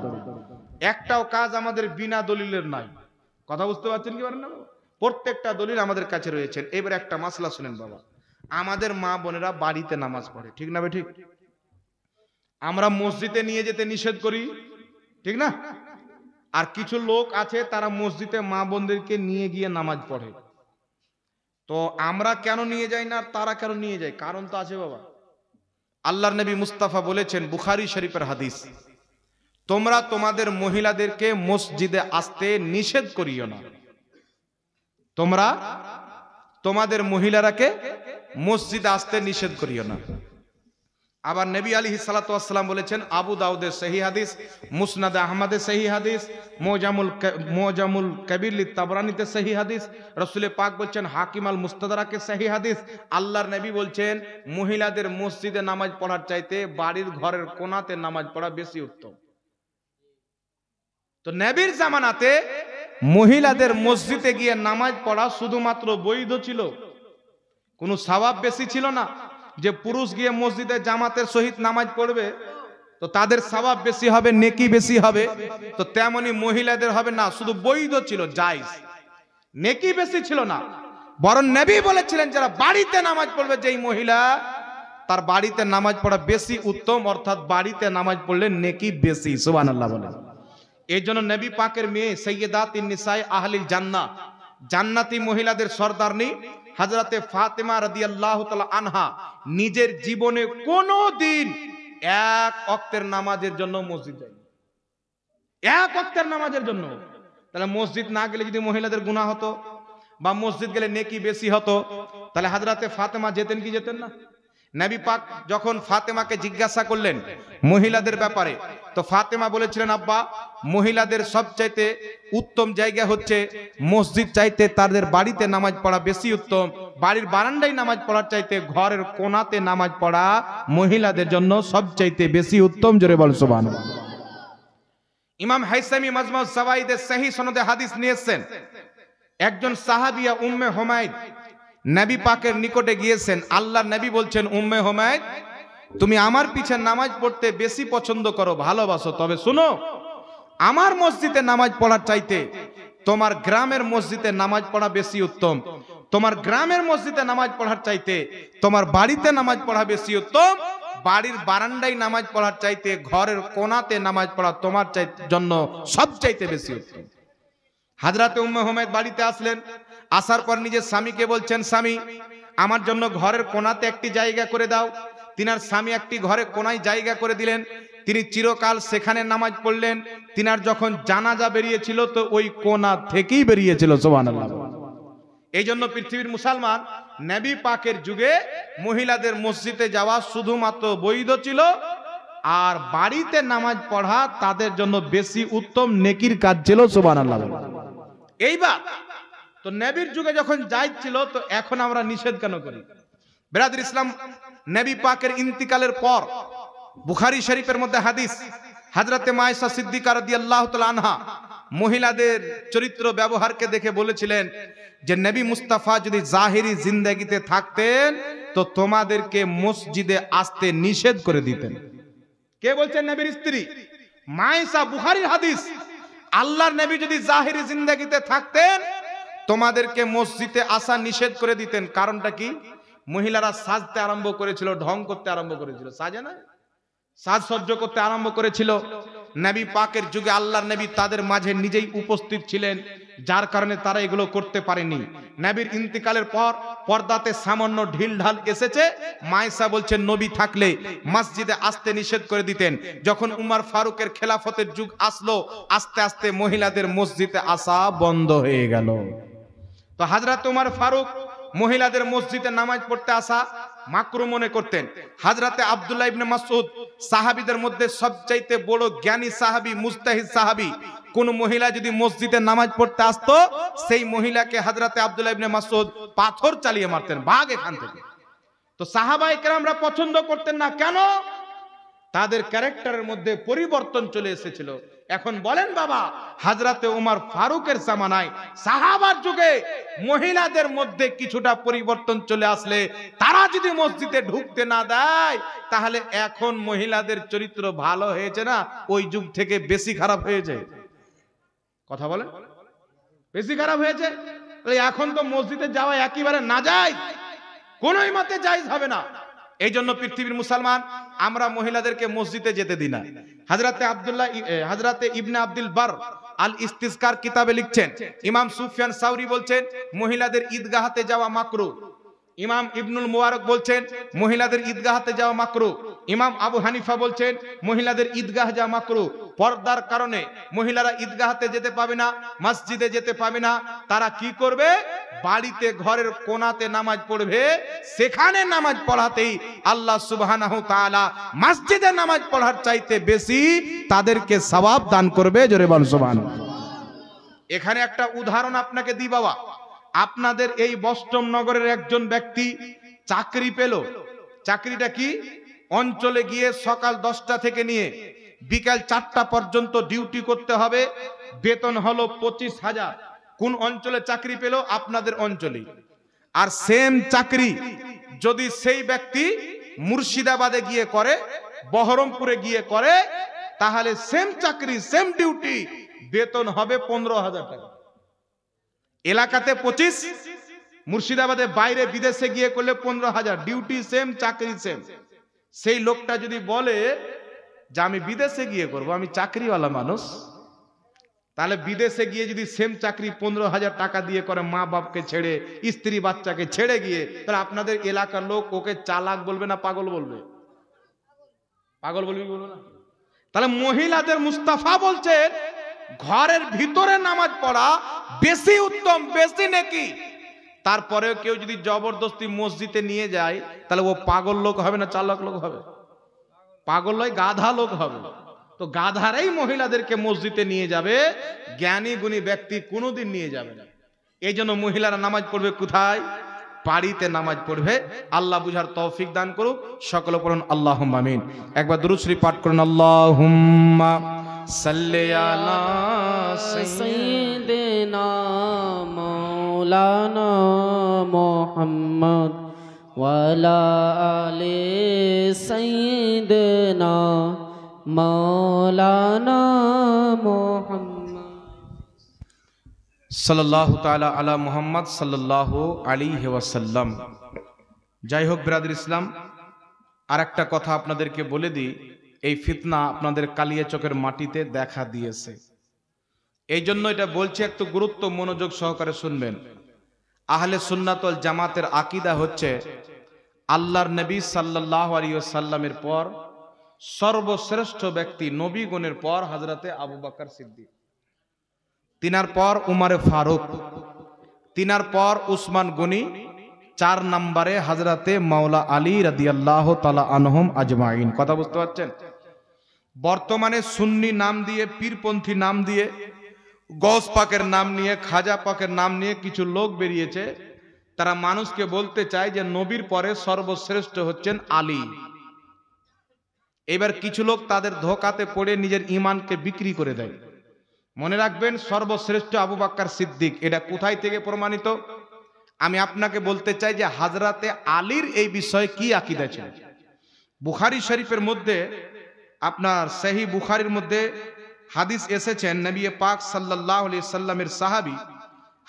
একটাও কাজ আমাদের বিনা দলিলের নাই। কথা বুঝতে পারছেন কি পারেন না? প্রত্যেকটা দলিল আমাদের কাছে রয়েছে। এবার একটা মাসলা শুনেন বাবা, আমাদের মা বোনেরা বাড়িতে নামাজ পড়ে, ঠিক না? ঠিক। আমরা মসজিদে নিয়ে যেতে নিষেধ করি, ঠিক না? আর কিছু লোক আছে তারা মসজিদে মা বোনদেরকে নিয়ে গিয়ে নামাজ পড়ে। তো আমরা কেন নিয়ে যাই না, আর তারা কেন নিয়ে যায়? কারণ তো আছে বাবা। আল্লাহর নবী মুস্তাফা বলেছেন, বুখারী শরীফের হাদিস, তোমরা তোমাদের মহিলাদেরকে মসজিদে আসতে নিষেধ করিও না। তোমরা তোমাদের মহিলারাকে মসজিদে আসতে নিষেধ করিও না। আবার নবী আলাইহিস সালাতু ওয়াস সালাম বলেছেন, আবু দাউদের সহিহ হাদিস, মুসনাদে আহমদে সহিহ হাদিস, মুজামুল কবির লিতাবরানীতে সহিহ হাদিস, রাসূল পাক বলছেন হাকিম আল মুস্তাদরাকে সহিহ হাদিস, আল্লাহর নবী বলছেন মহিলাদের মসজিদে নামাজ পড়ার চাইতে বাড়ির ঘরের কোণাতে নামাজ পড়া বেশি উত্তম। তো নবীর জামানাতে মহিলাদের মসজিদে গিয়ে নামাজ পড়া শুধুমাত্র বৈধ ছিল, কোনো সওয়াব বেশি ছিল না। যে পুরুষ গিয়ে মসজিদে জামাতের সহিত নামাজ পড়বে তো তাদের সওয়াব বেশি হবে, নেকি বেশি হবে, তো তেমনি মহিলাদের হবে না, শুধু বৈধ ছিল, জায়েজ, নেকি বেশি ছিল না। বরং নবী বলেছিলেন যারা বাড়িতে নামাজ পড়বে, যেই মহিলা তার বাড়িতে নামাজ পড়া বেশি উত্তম, অর্থাৎ বাড়িতে নামাজ পড়লে নেকি বেশি। সুবহানাল্লাহ বলেন। এই জন্য নবী পাকের মেয়ে সাইয়্যিদাতুন নিসায়ে আহলিল জান্নাহ, জান্নাতি মহিলাদের সরদারনি হযরতে ফাতেমা রাদিয়াল্লাহু তাআলা আনহা নিজের জীবনে কোনোদিন এক ওয়াক্তের নামাজের জন্য মসজিদ যায়নি, এক ওয়াক্তের নামাজের জন্য। তাহলে মসজিদ না গেলে যদি মহিলাদের গুনাহ হতো, বা মসজিদ গেলে নেকি বেশি হতো, তাহলে হযরতে ফাতেমা যেতেন কি যেতেন না? নবী পাক যখন ফাতেমাকে জিজ্ঞাসা করলেন মহিলাদের ব্যাপারে, তো ফাতেমা বলেছিলেন, আব্বা, মহিলাদের সবচাইতে উত্তম জায়গা হচ্ছে মসজিদ চাইতে তাদের বাড়িতে নামাজ পড়া বেশি উত্তম। বাড়ির বারান্দায় নামাজ পড়ার চাইতে ঘরের কোণাতে নামাজ পড়া মহিলাদের জন্য সবচাইতে বেশি উত্তম। জোরে বল সুবহানাল্লাহ। ইমাম হাইসামি মাজমুউজ যাওয়াইদের সহিহ সনদে হাদিস নিয়েছেন, একজন সাহাবিয়া উম্মে হুমায়দ নবী পাকের নিকটে গিয়েছেন। আল্লাহর নবী বলছেন, উম্মে হুমায়দ, তুমি আমার পিছে নামাজ পড়তে বেশি পছন্দ করো, ভালোবাসো, তবে শুনো, আমার মসজিদে নামাজ পড়ার চাইতে তোমার গ্রামের মসজিদে নামাজ পড়া বেশি উত্তম। তোমার গ্রামের মসজিদে নামাজ পড়ার চাইতে তোমার বাড়িতে নামাজ পড়া বেশি উত্তম। বাড়ির বারান্দায় নামাজ পড়ার চাইতে ঘরের কোণাতে নামাজ পড়া তোমার জন্য সবচাইতে বেশি উত্তম। হযরতে উম্মে হুমায়দ বাড়িতে আসলেন, আসার পর নিজের স্বামীকে বলছেন, স্বামী, আমার জন্য ঘরের কোণাতে একটি জায়গা করে দাও। তিনার স্বামী একটি ঘরে কোণায় জায়গা করে দিলেন। তিনি চিরকাল সেখানে নামাজ পড়লেন। তিনার যখন জানাজা বেরিয়েছিল তো ওই কোণা থেকেই বেরিয়েছিল। সুবহানাল্লাহ। এই জন্য পৃথিবীর মুসলমান নবী পাকের যুগে মহিলাদের মসজিদে যাওয়া শুধুমাত্র বৈধ ছিল, আর বাড়িতে নামাজ পড়া তাদের জন্য বেশি উত্তম নেকির কাজ ছিল। সুবহানাল্লাহ। এইবার তো নবীর যুগে যখন জায়েজ ছিল, তো এখন আমরা নিষেধ কেন করি? বিরাদর ইসলাম, নবী পাকের ইন্তিকালের পর বুখারী শরীফের মধ্যে হাদিস, হযরতে মায়েশা সিদ্দিকা রাদিয়াল্লাহু তাআলা আনহা মহিলাদের চরিত্র ব্যবহারকে দেখে বলেছিলেন যে নবী মুস্তাফা যদি জাহিরি জিন্দেগিতে থাকতেন তো তোমাদেরকে মসজিদে আসতে নিষেধ করে দিতেন। কে বলছেন? নবীর স্ত্রী মায়েশা, বুখারীর হাদিস। আল্লাহর নবী যদি জাহিরি জিন্দেগিতে থাকতেন তোমাদেরকে মসজিদে আসা নিষেধ করে দিতেন। কারণটা কি? মহিলারা সাজতে আরম্ভ করেছিল, ঢং করতে আরম্ভ করেছিল, সাজে না, সাজসজ্জ করতে আরম্ভ করেছিল। নবী পাকের যুগে আল্লাহর নবী তাদের মাঝে নিজেই উপস্থিত ছিলেন, যার কারণে তারা এগুলো করতে পারেনি। নবীর ইন্তিকালের পর পর্দাতে সামান্য ঢিলঢাল এসেছে। মায়েশা বলছেন নবী থাকলে মসজিদে আসতে নিষেধ করে দিতেন। যখন উমর ফারুকের খেলাফতের যুগ আসলো, আস্তে আস্তে মহিলাদের মসজিদে আসা বন্ধ হয়ে গেল। তো হযরত উমর ফারুক মহিলাদের মসজিদে নামাজ পড়তে আসা মাকরু মনে করতেন। হযরতে আব্দুল্লাহ ইবনে মাসউদ সাহাবীদের মধ্যে সবচাইতে বড় জ্ঞানী সাহাবী, মুজতাহিদ সাহাবী। কোন মহিলা যদি মসজিদে নামাজ পড়তে আসতো, সেই মহিলাকে হযরতে আব্দুল্লাহ ইবনে মাসউদ পাথর চালিয়ে মারতেন, ভাগ এখান থেকে। তো সাহাবায়ে কেরামরা পছন্দ করতেন না। কেন? তাদের ক্যারেক্টারের মধ্যে পরিবর্তন চলে এসেছিল। এখন বলেন বাবা, হযরতে উমর ফারুকের জামানায় সাহাবার যুগে মহিলাদের মধ্যে কিছুটা পরিবর্তন চলে আসলে তারা যদি মসজিদে ঢুকতে না দেয়, তাহলে এখন মহিলাদের চরিত্র ভালো হয়েছে না ওই যুগ থেকে বেশি খারাপ হয়েছে? কথা বলেন, বেশি খারাপ হয়েছে। এখন তো মসজিদে যাওয়া একেবারে নাজায়েজ, কোনোই মতে জায়েজ হবে না। এই জন্য পৃথিবীর মুসলমান আমরা মহিলাদেরকে মসজিদে যেতে দিই না। হযরতে ইবনে আব্দুল বার আল ইস্তিসকার কিতাবে লিখছেন, ইমাম সুফিয়ান সাউরি বলছেন মহিলাদের ঈদগাহতে যাওয়া মাকরু। ইমাম ইবনুল মুবারক বলছেন মহিলাদের ঈদগাহতে যাওয়া মাকরু। ইমাম আবু হানিফা বলছেন মহিলাদের ঈদগাহ যাওয়া মাকরু। পর্দার কারণে মহিলারা ঈদগাহতে যেতে পাবে না, মসজিদে যেতে পাবে না। তারা কি করবে? বাড়িতে ঘরের কোণাতে নামাজ পড়বে। সেখানে নামাজ পড়াতেই আল্লাহ সুবহানাহু তাআলা মসজিদে নামাজ পড়ার চাইতে বেশি তাদেরকে সওয়াব দান করবে। জোরে বল সুবহানাল্লাহ। এখানে একটা উদাহরণ আপনাকে দিই বাবা। আপনাদের এই বস্টম নগরের একজন ব্যক্তি চাকরি পেল। চাকরিটা কি? অঞ্চলে গিয়ে সকাল 10টা থেকে নিয়ে বিকাল 4টা পর্যন্ত ডিউটি করতে হবে। বেতন হলো 25,000। কোন অঞ্চলে চাকরি পেল? আপনাদের অঞ্চলে। আর সেম চাকরি যদি সেই ব্যক্তি মুর্শিদাবাদে গিয়ে করে, বহরমপুরে গিয়ে করে, তাহলে সেম চাকরি, সেম ডিউটি, বেতন হবে 15,000 টাকা। এলাকাতে 25, মুর্শিদাবাদে বাইরে বিদেশে গিয়ে করলে 15,000। ডিউটি সেম, চাকরি সেম। সেই লোকটা যদি বলে যে আমি বিদেশে গিয়ে করব, আমি চাকরিওয়ালা মানুষ, তাহলে বিদেশে গিয়ে যদি সেম চাকরি 15,000 টাকা দিয়ে করে, মা বাপকে ছেড়ে, স্ত্রী বাচ্চাকে ছেড়ে গিয়ে, তাহলে আপনাদের এলাকার লোক ওকে চালাক বলবে না পাগল বলবে? পাগল বলবে, বলবে না? তাহলে মহিলাদের মুস্তাফা বলছেন ঘরের ভিতরে নামাজ পড়া বেশি উত্তম, বেশি নেকি। তারপরেও কেউ যদি জবরদস্তি মসজিদে নিয়ে যায়, তাহলে ও পাগল লোক হবে না চালাক লোক হবে? পাগল নয়, গাধা লোক হবে। তো গাধারাই মহিলাদেরকে মসজিদে নিয়ে যাবে, জ্ঞানী গুণী ব্যক্তি কোনোদিন নিয়ে যাবে না। এই জন্য মহিলারা নামাজ পড়বে কোথায়? বাড়িতে নামাজ পড়বে। আল্লাহ বুঝার তৌফিক দান করুক। সকলে পড়ুন আল্লাহুম্মা আমিন। একবার দুরূদ শরীফ পাঠ করুন। আল্লাহুম্মা সাল্লি আলা সাইয়্যিদিনা মাওলানা মুহাম্মদ ওয়া আলা আলি সাইয়্যিদিনা মাওলানা মুহাম্মদ সাল্লাল্লাহু তাআলা আলা মুহাম্মদ সাল্লাল্লাহু আলাইহি ওয়াসাল্লাম। যাই হোক ব্রাদার ইসলাম, আর একটা কথা আপনাদেরকে বলে দিই, এই ফিতনা আপনাদের কালিয়াচকের মাটিতে দেখা দিয়েছে। এই জন্য এটা বলছি, একটু গুরুত্ব মনোযোগ সহকারে শুনবেন। আহলে সুন্নাত ওয়াল জামাতের আকীদা হচ্ছে আল্লাহর নবী সাল্লাল্লাহু আলাইহি ওয়াসাল্লামের পর সর্বশ্রেষ্ঠ ব্যক্তি নবীগণের পর হযরতে আবু বকর সিদ্দিক, তিনার পর উমরে ফারুক, তিনার পর উসমান গনি, 4 নম্বরে হযরতে মাওলা আলী রাদিয়াল্লাহু তাআলা আনহুম আজমাইন। কথা বুঝতে পারছেন? বর্তমানে সুন্নি নাম দিয়ে, পীরপন্থী নাম দিয়ে, গৌস পাকের নাম নিয়ে, খাজা পাকের নাম নিয়ে কিছু লোক বেরিয়েছে। তারা মানুষকে বলতে চায় যে নবীর পরে সর্বশ্রেষ্ঠ হচ্ছেন আলী। এবার কিছু লোক তাদের ধোঁকাতে পড়ে নিজের ঈমানকে বিক্রি করে দেয়। মনে রাখবেন, সর্বশ্রেষ্ঠ আবু বকর সিদ্দিক। এটা কোথায় থেকে প্রমাণিত? আমি আপনাকে বলতে চাই যে হযরতে আলীর এই বিষয়ে কি আকীদা ছিল। বুখারী শরীফের মধ্যে, আপনার সহিহ বুখারীর মধ্যে হাদিস এসেছেন নবী পাক সাল্লাল্লাহু আলাইহি সাল্লামের সাহাবী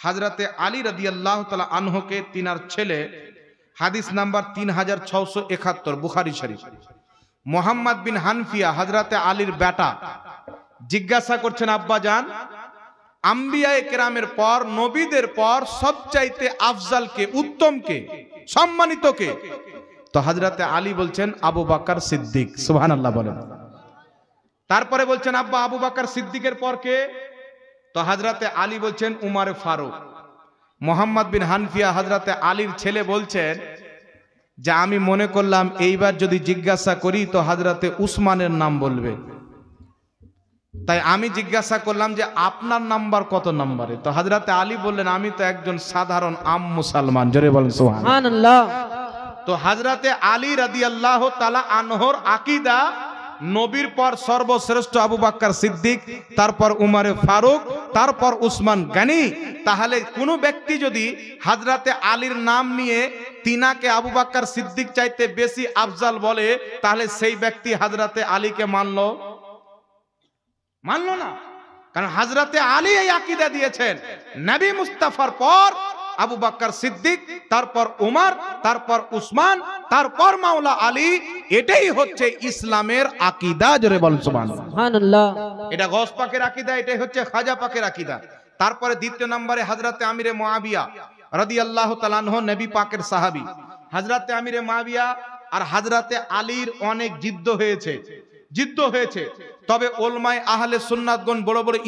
হযরতে আলী রাদিয়াল্লাহু তাআলা আনহুকে তিনার ছেলে, হাদিস নাম্বার 3671 বুখারী শরীফ, মুহাম্মদ বিন হানফিয়া হযরতে আলীর বেটা জিজ্ঞাসা করছেন, আব্বা জান, আম্বিয়ায়ে কেরামের পর, নবীদের পর সবচাইতে আফজাল কে, উত্তম কে, সম্মানিত কে? তো হযরতে আলী বলছেন আবু বকর সিদ্দিক। সুবহানাল্লাহ বলেন। তারপরে বলছেন, আব্বা আবু বকর সিদ্দিকের পর কে? তো হযরতে আলী বলছেন উমর ফারুক। মুহাম্মদ বিন হানফিয়া হযরতে আলীর ছেলে বলছেন যে আমি মনে করলাম এইবার যদি জিজ্ঞাসা করি তো হযরতে উসমানের নাম বলবে, তাই আমি জিজ্ঞাসা করলাম যে আপনার নাম্বার কত নম্বরে? তো হযরতে আলী বললেন আমি তো একজন সাধারণ আম মুসলমান। জোরে বলেন সুবহানাল্লাহ। তো হযরতে আলী রাদিয়াল্লাহু তাআলা আনহুর আকীদা নবীর পর সর্বশ্রেষ্ঠ আবু বকর সিদ্দিক, তারপর উমর ফারুক, তারপর উসমান গনি। তাহলে কোন ব্যক্তি যদি হযরতে আলীর নাম নিয়ে তিনাকে আবু বকর সিদ্দিক চাইতে বেশি আফজাল বলে, তাহলে সেই ব্যক্তি হযরতে আলীকে মানলো না। কারণ হযরতে আলী এই আকীদা দিয়েছেন নবী মুস্তাফার পর আবু বকর সিদ্দিক, তারপর উমর, তারপর উসমান, তারপর মাওলা আলী। এটাই হচ্ছে ইসলামের আকীদা। জোরে বলেন সুবহানাল্লাহ। এটা গওস পাকের আকীদা, এটাই হচ্ছে খাজা পাকের আকীদা। তারপরে দ্বিতীয় নম্বরে হযরতে আমিরে মুআবিয়া রাদিয়াল্লাহু তাআলা আনহু, নবী পাকের সাহাবী। হযরতে আমিরে মুআবিয়া আর হযরতে আলীর অনেক যুদ্ধ হয়েছে, তবে উলামায়ে আহলে সুন্নাতগণ বড় বড় ইমাম